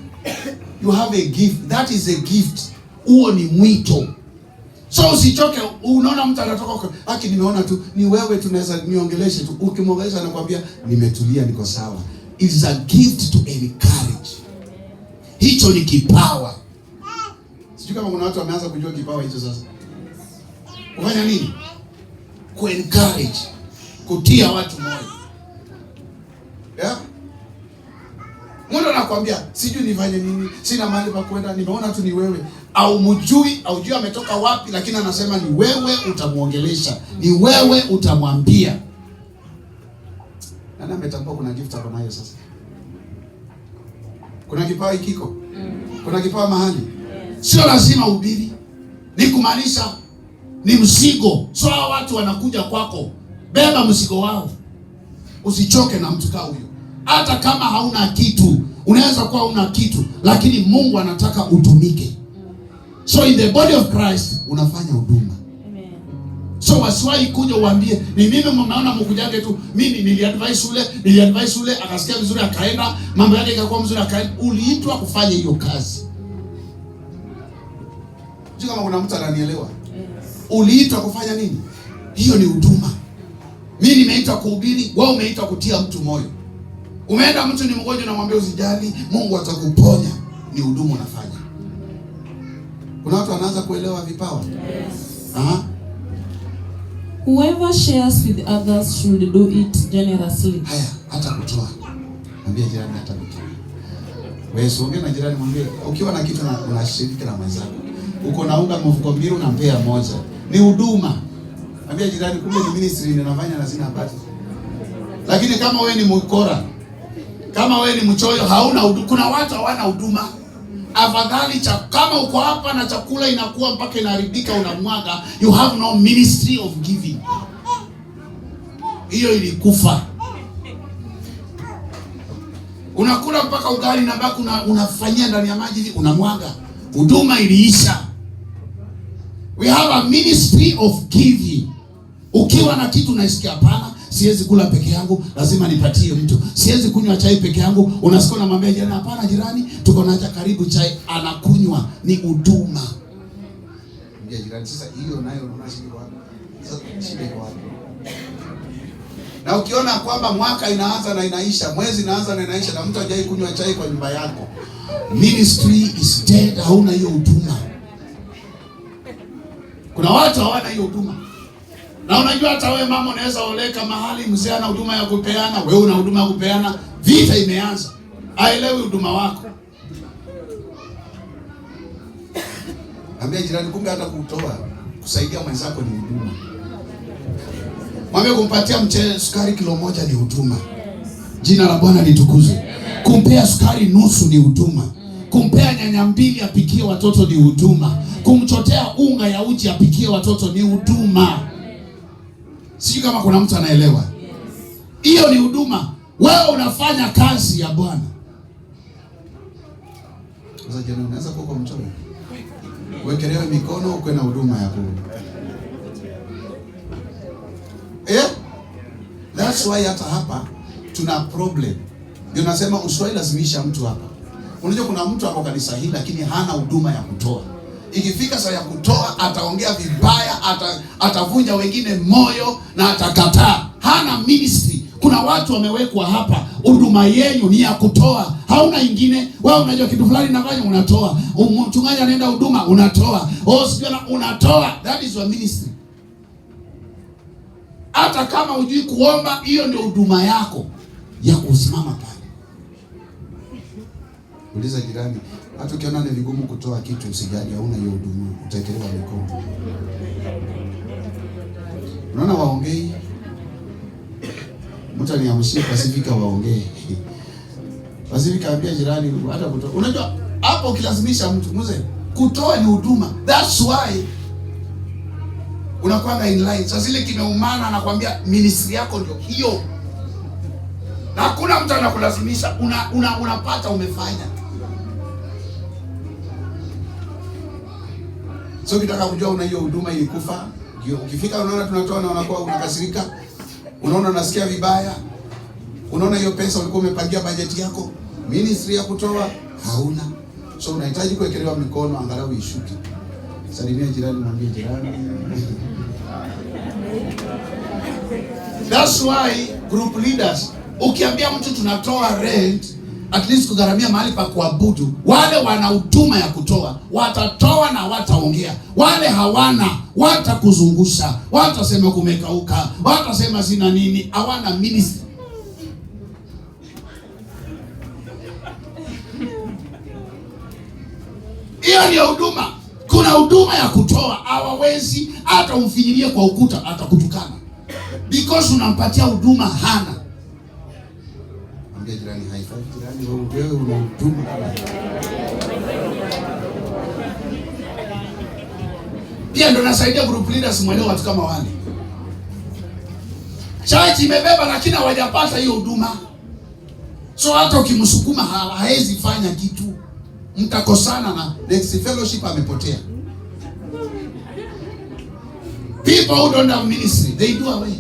You have a gift. That is a gift. Huo ni mwito. So usichoke, unaona mtu anatoka haki, nimeona tu ni wewe tunaweza niongeleshe tu. Ukimwongelesha anakuambia nimetulia, niko sawa. It is a gift to encourage. Hicho ni kipawa. Sijui kama kuna watu wameanza kujua kipawa hicho sasa. Kufanya nini? Ku-encourage. Kutia watu moyo. Yeah? Mungu anakuambia sijui nifanye nini, sina mahali pa kwenda, nimeona tu ni wewe. Au mjui, au jua ametoka wapi, lakini anasema ni wewe utamuongelesha, ni wewe utamwambia. Nani ametambua kuna gift hapo nayo sasa? Kuna kipawa ikiko? Kuna kipawa mahali? Sio lazima ubiri. Ni kumaanisha ni mzigo. So hao watu wanakuja kwako, beba mzigo wao. Usichoke na mtu kama huyo. Hata kama hauna kitu, unaweza kuwa una kitu, lakini Mungu anataka utumike. So in the body of Christ unafanya huduma. Amen. So wasiwahi kuja uambie ni mimi mmeona mkujage tu, mimi niliadvise ule akasikia vizuri akaenda, mambo yake ikakuwa mzuri akaenda. Uliitwa kufanya hiyo kazi. Sio kama kuna mtu ananielewa. Yes. Uliitwa kufanya nini? Hiyo ni huduma. Mimi nimeitwa kuhubiri, wewe umeitwa kutia mtu moyo. Umeenda mtu ni mgonjwa na mwambie usijali, Mungu atakuponya. Ni huduma unafanya. Kuna watu wanaanza kuelewa vipawa. Yes. Whoever shares with others should do it generously. Haya, hata kutoa. Mwambie jirani hata kutoa. Wewe usiongee na jirani, mwambie ukiwa na kitu na unashiriki na mwenzako. Uko na unga mfuko mbili unampea moja. Ni huduma. Mwambie jirani kumbe ni ministry ninafanya na sina habari. Lakini kama wewe ni mkora, kama wewe ni mchoyo, hauna huduma. Kuna watu hawana huduma. Afadhali kama uko hapa na chakula inakuwa mpaka inaharibika unamwaga, you have no ministry of giving. Hiyo ilikufa. Unakula mpaka ugali na baki unafanyia ndani ya maji unamwaga. Huduma iliisha. We have a ministry of giving. Ukiwa na kitu unasikia hapana, siwezi kula peke yangu, lazima nipatie mtu. Siwezi kunywa chai peke yangu, unasikia unamwambia jirani hapana jirani, tuko na haja karibu chai, anakunywa. Ni huduma. Mwambie jirani sasa hiyo nayo unashiriki wapi? Sasa shida iko wapi? Na ukiona kwamba mwaka inaanza na inaisha, mwezi inaanza na inaisha na mtu hajai kunywa chai kwa nyumba yako, ministry is dead, hauna hiyo huduma. Kuna watu hawana hiyo huduma. Na unajua hata wewe mama unaweza oleka mahali mzee ana huduma ya kupeana, wewe una huduma ya kupeana, vita imeanza. Haelewi huduma wako. Ambia jirani kumbe hata kutoa, kusaidia mwenzako ni huduma. Mwambie kumpatia mchele sukari kilo moja ni huduma. Jina la Bwana litukuzwe. Kumpea sukari nusu ni huduma. Kumpea nyanya mbili apikie watoto ni huduma. Kumchotea unga ya uji apikie watoto ni huduma. Sijui kama kuna mtu anaelewa. Hiyo ni huduma. Wewe unafanya kazi ya Bwana. Sasa jana unaweza kuwa kwa mchoyo. Wekelewe mikono ukwe na huduma ya Mungu. That's why hata hapa tuna problem. Ndio nasema usiwahi lazimisha mtu hapa. Unajua kuna mtu ako kanisa hili lakini hana huduma ya kutoa. Ikifika saa ya kutoa ataongea vibaya, atavunja wengine moyo na atakataa. Hana ministry. Kuna watu wamewekwa hapa, huduma yenu ni ya kutoa. Hauna ingine. Wewe unajua kitu fulani nafanya unatoa. Mchungaji anaenda huduma unatoa. Unatoa. That is your ministry. Hata kama hujui kuomba, hiyo ndio huduma yako ya kusimama pale. Uliza jirani, hata ukiona ni vigumu kutoa kitu usijali, hauna hiyo huduma, utaekelewa mikono. Unaona waongei? Mtu aniamshie Pasifika waongee. Pasifika ambia jirani hata kutoa. Unajua hapo ukilazimisha mtu mzee, kutoa ni huduma. That's why unakwanga in line. Sasa ile kimeumana anakuambia ministry yako ndio hiyo. Na hakuna mtu anakulazimisha, unapata umefanya. So ukitaka kujua una hiyo huduma ilikufa, ukifika unaona tunatoa na unakuwa unakasirika, unaona unasikia vibaya, unaona hiyo pesa ulikuwa umepangia bajeti yako, ministry ya kutoa hauna. So unahitaji kuwekelewa mikono angalau ishuke. Salimia jirani, mwambie jirani. That's why group leaders, ukiambia mtu tunatoa rent, at least kugharamia mahali pa kuabudu, wale wana huduma ya kutoa, watatoa na wataongea. Wale hawana, watakuzungusha, watasema kumekauka, watasema sina nini, hawana ministry. Hiyo ni huduma. Kuna huduma ya kutoa, hawawezi hata umfinyilie kwa ukuta atakutukana. Because unampatia huduma hana. Ambia jirani haifai, jirani wewe una huduma. Pia ndo nasaidia group leaders mwelewa watu kama wale. Church imebeba lakini hawajapata hiyo huduma. So hata ukimsukuma haezi fanya kitu. Mtakosana na next fellowship amepotea. People who don't have ministry, they do away.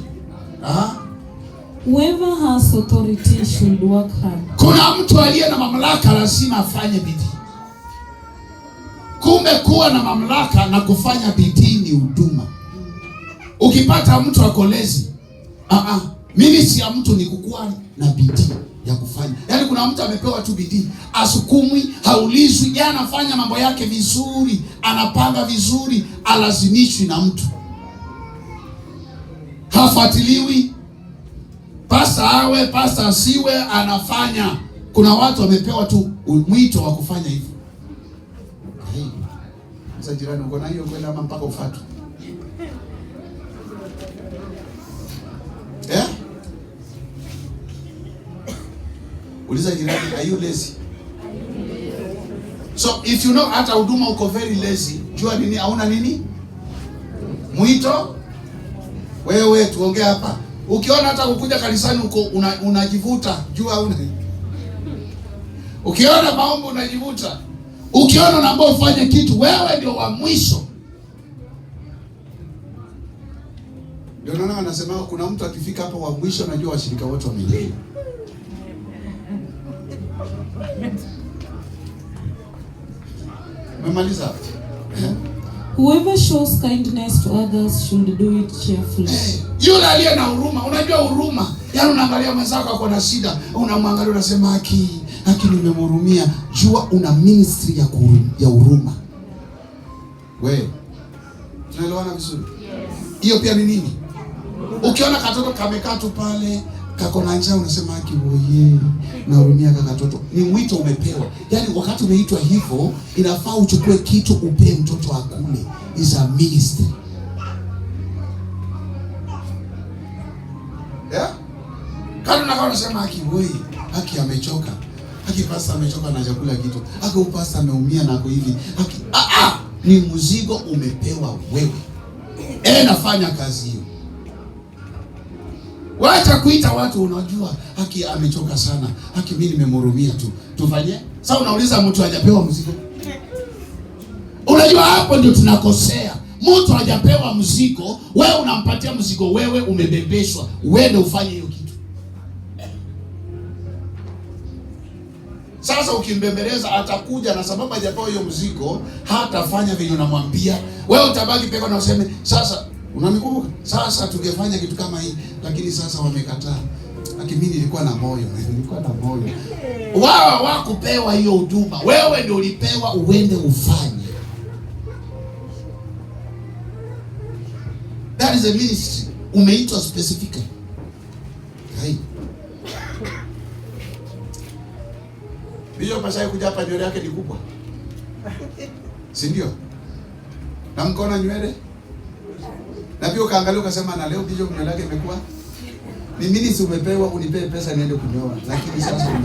Whoever has authority should work hard. Kuna mtu aliye na mamlaka lazima afanye bidii. Kumbe kuwa na mamlaka na kufanya bidii ni huduma. Ukipata mtu akolezi, ministry ya mtu ni kukuwa na bidii ya kufanya. Yaani kuna mtu amepewa tu bidii, asukumwi, haulizwi, jana anafanya mambo yake vizuri, anapanga vizuri, alazimishwi na mtu. Hafuatiliwi. Pasta awe, pasta asiwe, anafanya. Kuna watu wamepewa tu mwito wa kufanya hivyo. Sasa jirani uko na hiyo kwenda ama mpaka ufuatwe? Uliza jirani, are you lazy? So if you know hata huduma uko very lazy, jua nini hauna nini? Mwito. Wewe tuongea hapa. Ukiona hata kukuja kanisani uko unajivuta, jua hauna. Ukiona maombi unajivuta. Ukiona unaomba ufanye kitu, wewe ndio wa mwisho. Ndio naona anasema kuna mtu akifika hapo wa mwisho anajua washirika wote wameingia. Memaliza. Whoever shows kindness to others should do it cheerfully. Yule aliye na huruma, unajua huruma, yaani unaangalia mwenzako ako na shida, unamwangalia unasema haki nimemhurumia. Jua una ministry ya huruma. Wewe tunaelewana vizuri? Hiyo pia ni nini? Ukiona katoto kamekaa tu pale, kako na njaa, unasema haki oye, nahurumia katoto. Ni mwito umepewa. Yaani wakati umeitwa hivyo, inafaa uchukue kitu upe mtoto akule. Is a ministry. Kama unasema haki oye, haki amechoka. Pasta amechoka na chakula kitu. Pasta ameumia na ako hivi. Ni mzigo umepewa wewe. Nafanya kazi hiyo. Wacha kuita watu unajua amechoka sana. Mimi nimemhurumia tu. Tufanye? Sasa unauliza mtu hajapewa mzigo. Unajua hapo ndio tunakosea. Mtu hajapewa mzigo, wewe unampatia mzigo, wewe umebebeshwa. Wewe ndio ufanye hiyo kitu. Sasa ukimbembeleza atakuja na sababu hajapewa hiyo mzigo, hatafanya vile unamwambia. Wewe utabaki peka na useme, sasa unanikumbuka? Sasa tungefanya kitu kama hii, lakini sasa wamekataa. Mimi nilikuwa na moyo. Wao hawakupewa hiyo huduma. Wewe ndio ulipewa uende ufanye. That is a ministry. Umeitwa specifically. Hai. Hiyo pasha kuja hapa nywele yake ni kubwa. Si ndio? Na mkono nywele? Na pia ukaangalia ukasema na leo hiyo nywele yake imekuwa. Ni ministry umepewa, unipee pesa niende kunyoa. Lakini sasa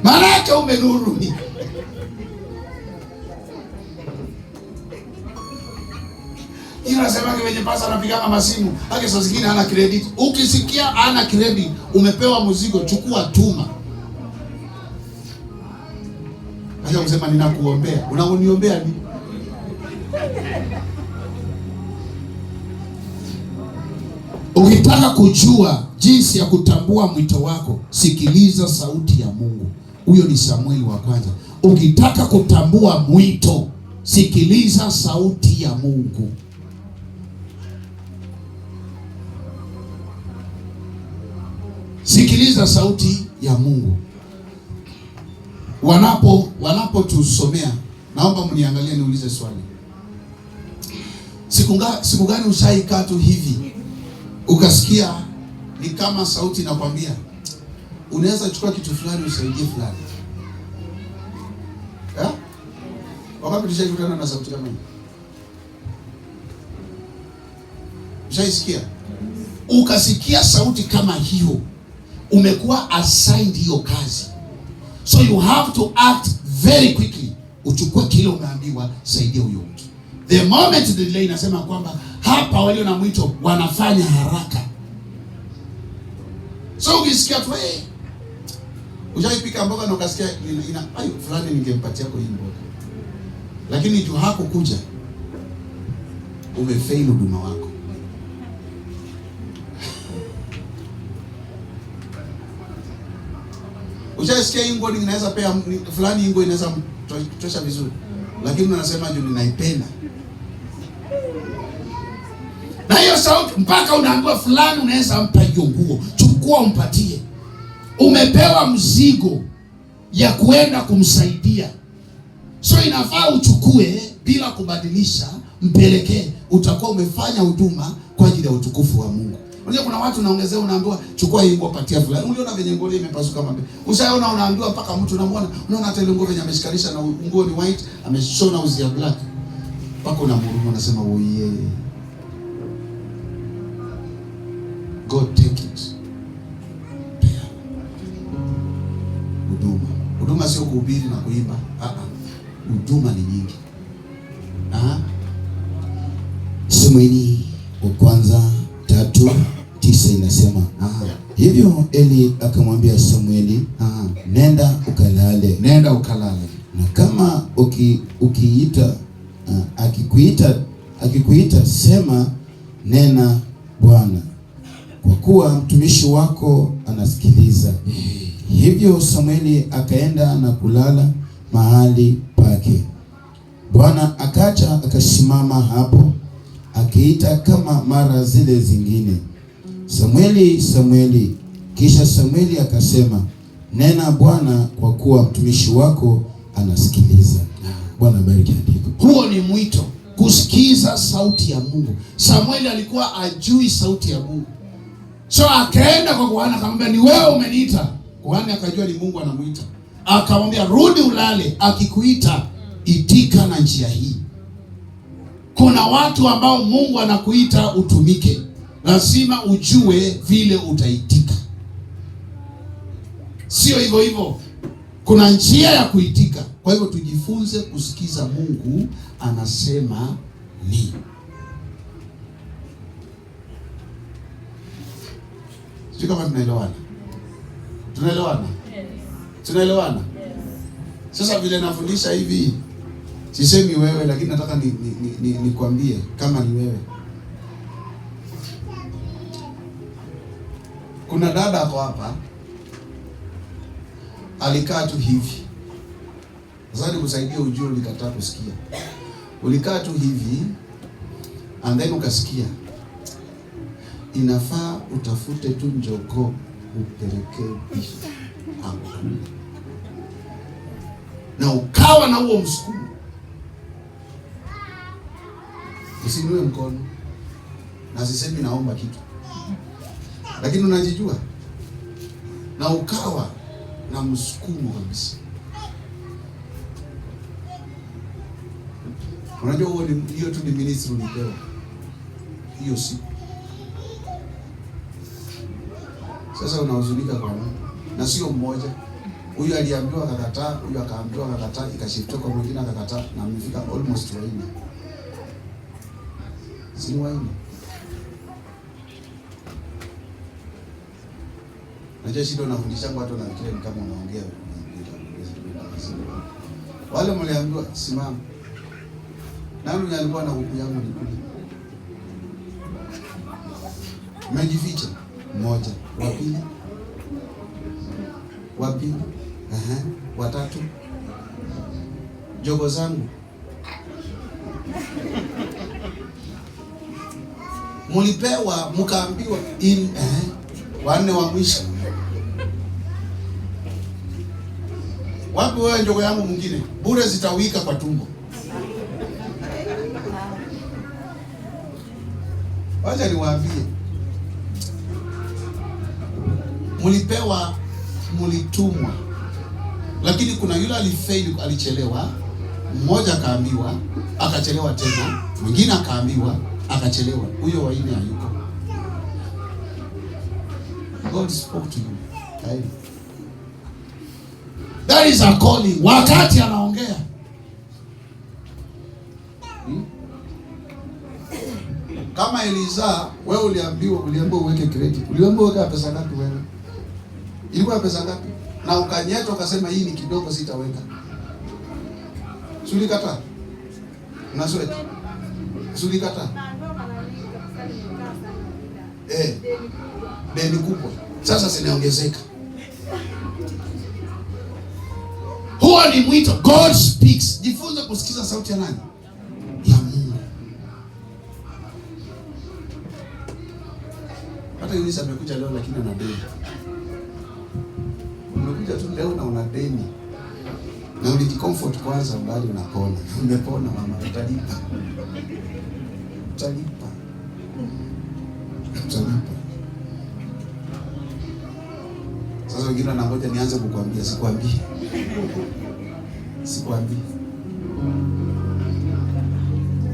maana yake umenuru. Unasema kwenye pasa anapigana masimu, saa zingine hana credit. Ukisikia hana credit, umepewa mzigo, chukua tuma. Acha kusema ninakuombea. Unaniombea nini? Ukitaka kujua jinsi ya kutambua mwito wako, sikiliza sauti ya Mungu. Huyo ni Samueli wa kwanza. Ukitaka kutambua mwito, sikiliza sauti ya Mungu. Sikiliza sauti ya Mungu. Wanapotusomea, naomba mniangalie niulize swali. Siku gani ushaikaa tu hivi ukasikia ni kama sauti inakwambia unaweza chukua kitu fulani usaidie fulani? Wakati tushakutana na sauti kama hiyo. Ushaisikia? Ukasikia sauti kama hiyo, umekuwa assigned hiyo kazi. So you have to act very quickly. Uchukue kile umeambiwa, saidia huyo mtu. The moment the delay inasema kwamba hapa walio na mwito wanafanya haraka. So ukisikia tu ujaipika mboga na ukasikia ayo fulani ningempatia kwa hii mboga, lakini tu hakukuja, umefail huduma wako. Ujasikia ingo ninaweza pea fulani, ingo inaweza mtosha vizuri, lakini unasema juu ninaipenda. Na hiyo sauti mpaka unaambiwa fulani unaweza mpa hiyo nguo, chukua umpatie. Umepewa mzigo ya kuenda kumsaidia. So inafaa uchukue bila kubadilisha, mpelekee. Utakuwa umefanya huduma kwa ajili ya utukufu wa Mungu. Unajua kuna watu naongezea, unaambiwa chukua hii nguo patia fulani. Uliona venye nguo imepasuka mambe. Ushaona unaambiwa mpaka mtu unamwona, unaona hata ile nguo venye ameshikanisha na nguo ni white, ameshona uzi ya black. Mpaka unamhurumia, unasema oh yeah. God take it. Huduma sio kuhubiri na kuimba. Huduma ni nyingi. Samueli wa kwanza 3:9 inasema hivyo Eli akamwambia Samueli, nenda ukalale. Na kama ukiita akikuita sema nena Bwana, kwa kuwa mtumishi wako anasikiliza. Hivyo Samueli akaenda na kulala mahali pake. Bwana akaja akasimama hapo, akiita kama mara zile zingine, Samueli, Samueli. Kisha Samueli akasema, nena Bwana, kwa kuwa mtumishi wako anasikiliza. Bwana bariki andiko. Huo ni mwito, kusikiza sauti ya Mungu. Samueli alikuwa ajui sauti ya Mungu. So akaenda kwa kuhani akamwambia, ni wewe umeniita. Kuhani akajua ni Mungu anamuita. Akamwambia, rudi ulale, akikuita itika na njia hii. Kuna watu ambao Mungu anakuita utumike, lazima ujue vile utaitika. sio hivyo hivyo. Kuna njia ya kuitika. Kwa hivyo tujifunze kusikiza Mungu anasema nini. Sio kama tunaelewana? Tunaelewana? Yes. Tunaelewana? Yes. Sasa vile nafundisha hivi, sisemi wewe, lakini nataka nikwambie kama ni wewe. Kuna dada hapo hapa alikaa tu hivi. Sasa nikusaidia ujue ulikataa kusikia. Ulikaa tu hivi and then ukasikia. Inafaa utafute tu njogoo upelekee bifu akule. Na ukawa na huo msukumo. Usiinue mkono. Na sisemi naomba kitu. Lakini unajijua. Na ukawa na msukumo kabisa. Unajua hiyo tu ni ministry ulipewa. Hiyo siku. Sasa unahuzunika kwa nini? Na sio mmoja. Huyu aliambiwa akakataa, huyu akaambiwa akakataa, ikashiftoka kwa mwingine akakataa, na amefika almost 4. Si 4. Najua shida unafundisha watu na kile kama unaongea. Wale mliambiwa simama. Nani alikuwa na huku yangu nikuli? Mmejificha. Mmoja, wa pili, watatu. Jogo zangu. Mulipewa, mkaambiwa wanne wa mwisho. Wapi wewe jogo yangu mwingine? Bure zitawika kwa tumbo. Wacha niwaambie. Mulipewa, mulitumwa. Lakini kuna yule alifail, alichelewa. Mmoja akaambiwa, akachelewa tena. Mwingine akaambiwa, akachelewa. Huyo wa nne hayuko. God spoke to you. That is a calling. Wakati anaongea. Kama Eliza, wewe uliambiwa uweke credit. Uliambiwa uweke pesa ngapi wewe? Ilikuwa pesa ngapi? Na ukanyeta ukasema hii ni kidogo sitaweka. Sulikata. Na sweti. Sulikata. Deni kubwa. Sasa zinaongezeka. Huo ni mwito. God speaks. Jifunze kusikiza sauti ya nani? Ya Mungu. Hata Yunus amekuja leo lakini ana deni. Umekuja tu leo na una deni. Na ulijicomfort kwanza mbali unapona. Umepona mama, utalipa. Utalipa. Sasa wengine wanangoja nianze kukuambia, sikwambii.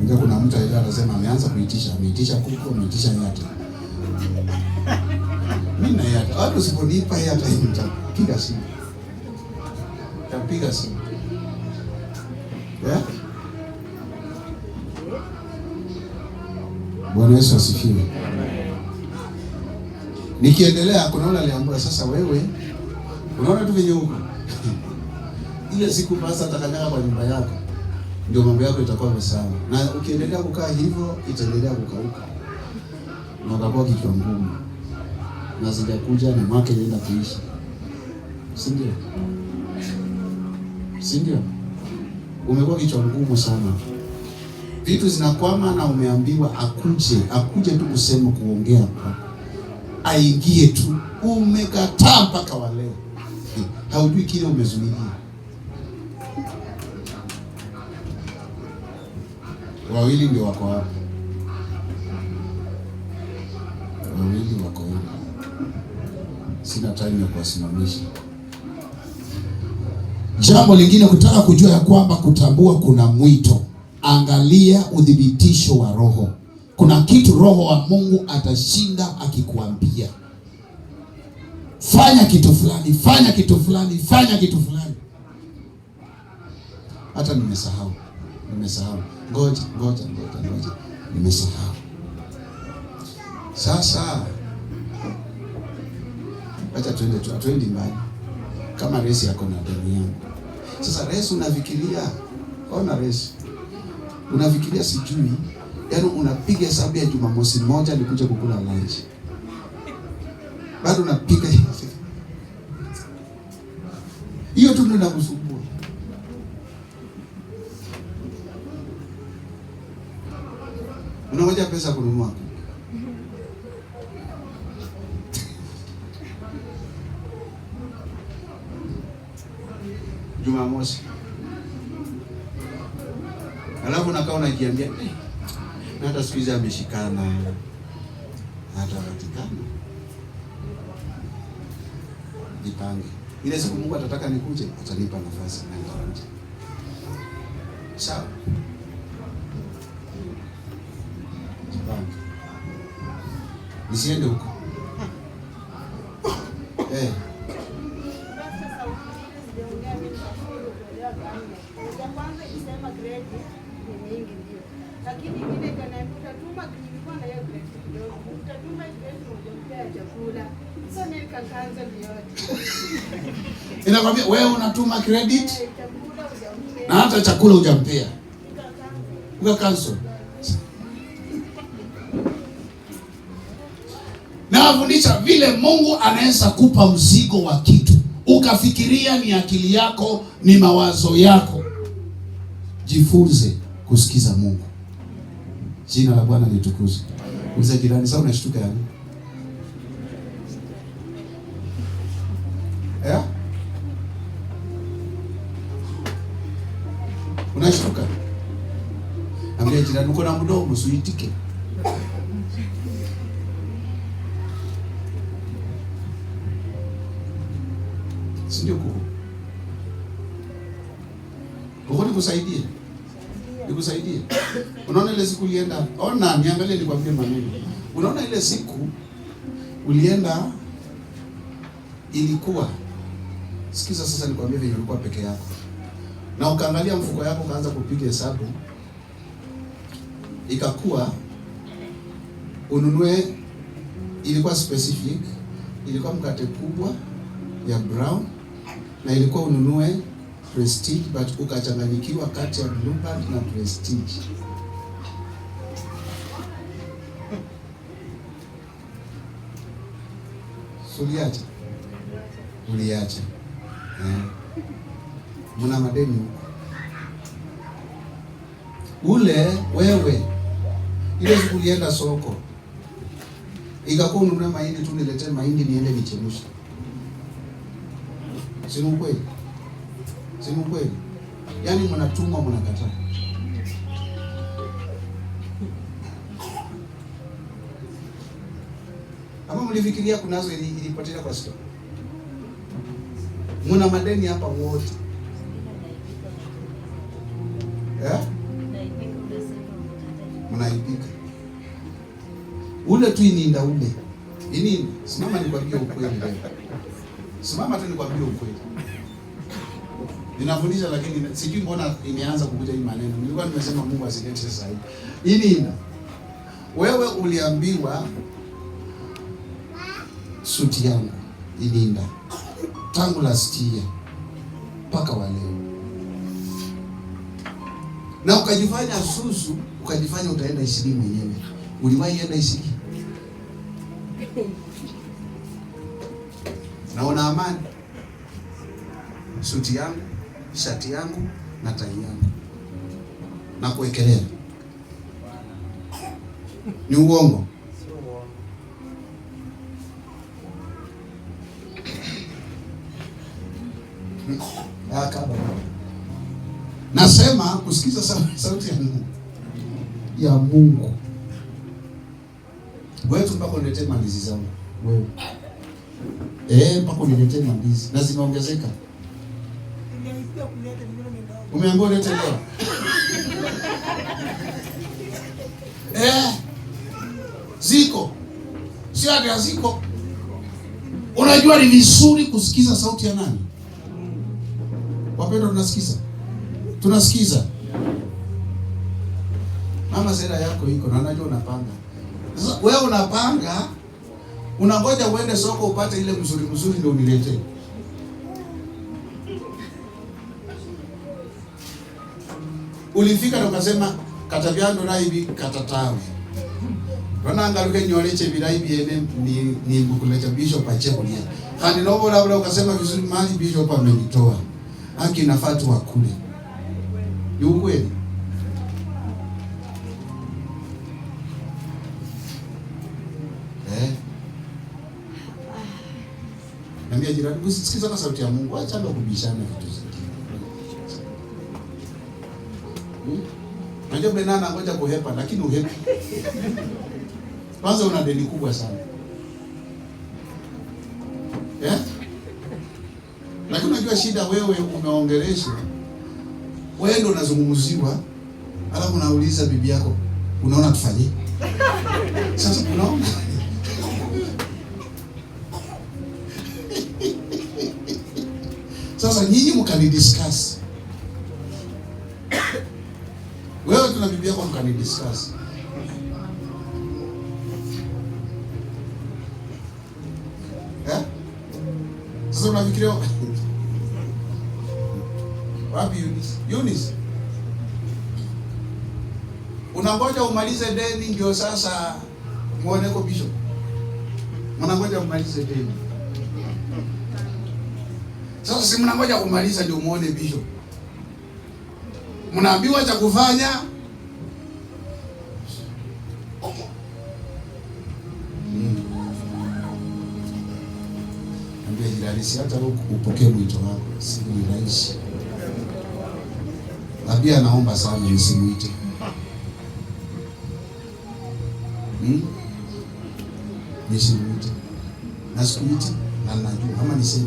Ndio kuna mtu aidha anasema ameanza ameitisha kuku, ameitisha yate. Mimi na yate. Watu usiponipa yate nitapiga simu. Yeah? Bwana Yesu asifiwe. Nikiendelea kuna yule aliambiwa sasa wewe unaona tu venye huko. Ile siku basi atakanyaga kwa nyumba yako. Ndio mambo yako itakuwa sawa. Na ukiendelea kukaa hivyo itaendelea kukauka. Na utakuwa kichwa ngumu. Na sijakuja na mwaka inaenda kuisha. Si ndio? Umekuwa kichwa ngumu sana. Vitu zinakwama na umeambiwa akuje tu kusema kuongea hapa. Aingie tu. Umekataa mpaka wa leo. Haujui kile umezuilia. Wawili ndio wako hapa. Sina time ya kuwasimamisha. Jambo lingine kutaka kujua ya kwamba kutambua kuna mwito. Angalia udhibitisho wa Roho. Kuna kitu Roho wa Mungu atashinda akikuambia. fanya kitu fulani, fanya kitu fulani, fanya kitu fulani. Hata nimesahau. Ngoja, nimesahau. Sasa acha tuende mbali. Kama resi yako na deni yangu. Sasa resi unafikiria, ona resi. Unafikiria sijui, yaani unapiga hesabu ya Jumamosi moja nikuja kukula lunch. Bado unapiga hiyo tu ndio inakusumbua. Unangoja pesa kununua. Jumamosi. Alafu nakaa unajiambia, na hata siku hizi ameshikana. Hata patikana. Jipange. Ile siku Mungu atataka nikuje, atanipa nafasi na nitakuja. Sawa. Jipange. Nisiende huko. Inakwambia wewe unatuma credit na hata chakula hujampea. Uka cancel. Na wafundisha vile Mungu anaweza kupa mzigo wa kitu. Ukafikiria ni akili yako, ni mawazo yako. Jifunze kusikiza Mungu. Jina la Bwana litukuzwe. Uliza jirani, sasa unashtuka yani? Unashtuka? Ambia jirani, uko na mdomo usiitike. Sio kuhu. Kuhu nikusaidie. Nikusaidie. Unaona ile siku ulienda? Ona, niangalie nikwambie maneno. Unaona ile siku ulienda ilikuwa, sikiza sasa nikwambie vile ulikuwa peke yako. Na ukaangalia mfuko yako kaanza kupiga hesabu. Ikakuwa ununue, ilikuwa specific, ilikuwa mkate kubwa ya brown na ilikuwa ununue Prestige, but ukachanganyikiwa kati ya Blue Band na Prestige. Uliacha. Muna madeni ule wewe. Ile siku ulienda soko, ikakuwa ununue mahindi tu, niletee mahindi niende nichemshe. Simu kweli. Yaani mnatumwa mnakataa. Ama mlifikiria kunazo ilipotea kwa store? Muna madeni hapa wote. Mnaipika. Ule tu ininda ule. Ininda. Simama nikwambie ukweli leo. Simama tu nikwambie ukweli. Ninafundisha lakini sijui mbona imeanza kukuja hii maneno. Nilikuwa nimesema Mungu asilete sasa hivi. Ininda. Wewe uliambiwa suti yangu ininda. Tangu last year mpaka wa leo. Na ukajifanya susu, ukajifanya utaenda Isili mwenyewe. Uliwahi enda Isili? Na una amani? Suti yangu, shati yangu na tai yangu na kuwekelea. Ni uongo? Nasema kusikiza sauti ya Mungu. Wewe tu mpaka uniletee mandizi zangu. Wewe. Mpaka uniletee mandizi. Na zimeongezeka. Umeambiwa ulete leo. Ziko. Sio hata ziko. Unajua ni vizuri kusikiza sauti ya nani? Wapendwa, tunasikiza. Tunasikiza. Mama sera yako iko na unajua unapanga. Sasa wewe unapanga, unangoja uende soko upate ile mzuri mzuri ndio uniletee. Ulifika na ukasema katabyando na hivi katatawe. Bana angaluke nyoleche bilaibi ene ni bukuleta bishop achebulia. Kandi nobo labda ukasema vizuri mali bishop amenitoa. Haki nafatu wa kule. Ni ukweli. Niambia jirani, usisikize kwa sauti ya Mungu, acha ndo kubishana vitu zingine. Najua Benana ngoja kuhepa lakini uhepa. Kwanza una deni kubwa sana. Lakini unajua shida, wewe umeongeleshwa. Wewe ndio unazungumziwa. Alafu unauliza bibi yako, unaona tufanye? Sasa unaona? Sasa nyinyi mkanidiscuss. Wewe tuna bibi yako mkanidiscuss. Sasa unafikiria wapi Eunice? Unangoja umalize deni ndio sasa muone kwa bishop. Mnangoja umalize deni. Sasa si mnangoja kumaliza ndio muone bishop. Mnaambiwa cha kufanya. Ambia jirani, si hata upokee mwito wako, si ni rahisi. Labia naomba sana nisimuite. Nisimuite. Nasikuite na najua ama niseme.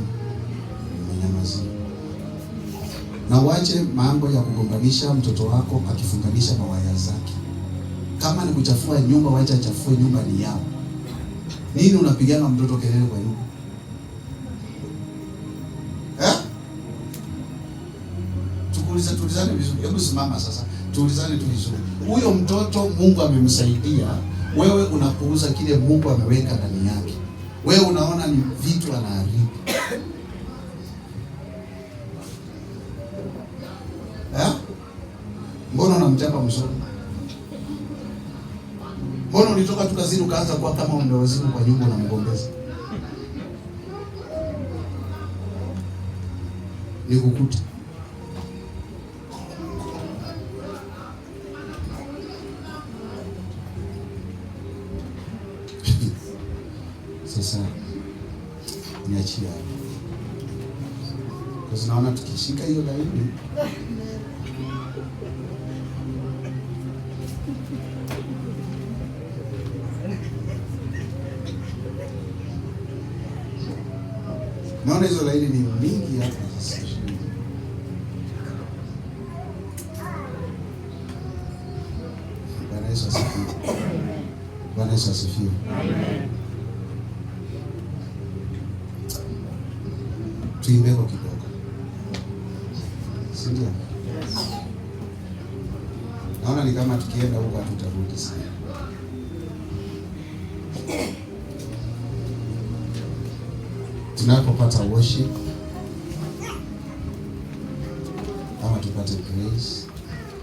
Na uache mambo ya kugombanisha mtoto wako akifunganisha mawaya zake. Kama ni kuchafua nyumba, wacha achafue nyumba, ni yao. Nini unapigana mtoto kelele kwa nyumba? Tulizane vizuri. Hebu simama sasa. Tulizane tu vizuri. Huyo mtoto Mungu amemsaidia, wewe unapuuza kile Mungu ameweka ndani yake. Wewe unaona ni vitu anaharibu. Mbona unamchapa msoro? Mbona ulitoka tu kazini ukaanza kuwa kama umewazimu kwa nyumba na mgombeza? Nikukuta. Sasa niachia. Kwa sababu naona tukishika hiyo laini naona hizo laini ni mingi hapa sasa. Bwana Yesu asifiwe. Bwana Yesu asifiwe. Amen. Tuimbe kwa kidogo. Sindio? Naona ni kama tukienda huko hatutarudi sana. Tunapopata worship ama tupate praise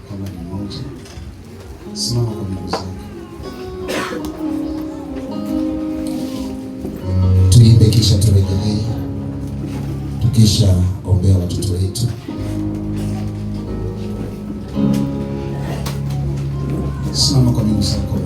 kama ni moja, simama kwa miguu zako. Tuimbe kisha turejelee, tukisha ombea watoto wetu. Simama kwa miguu zako.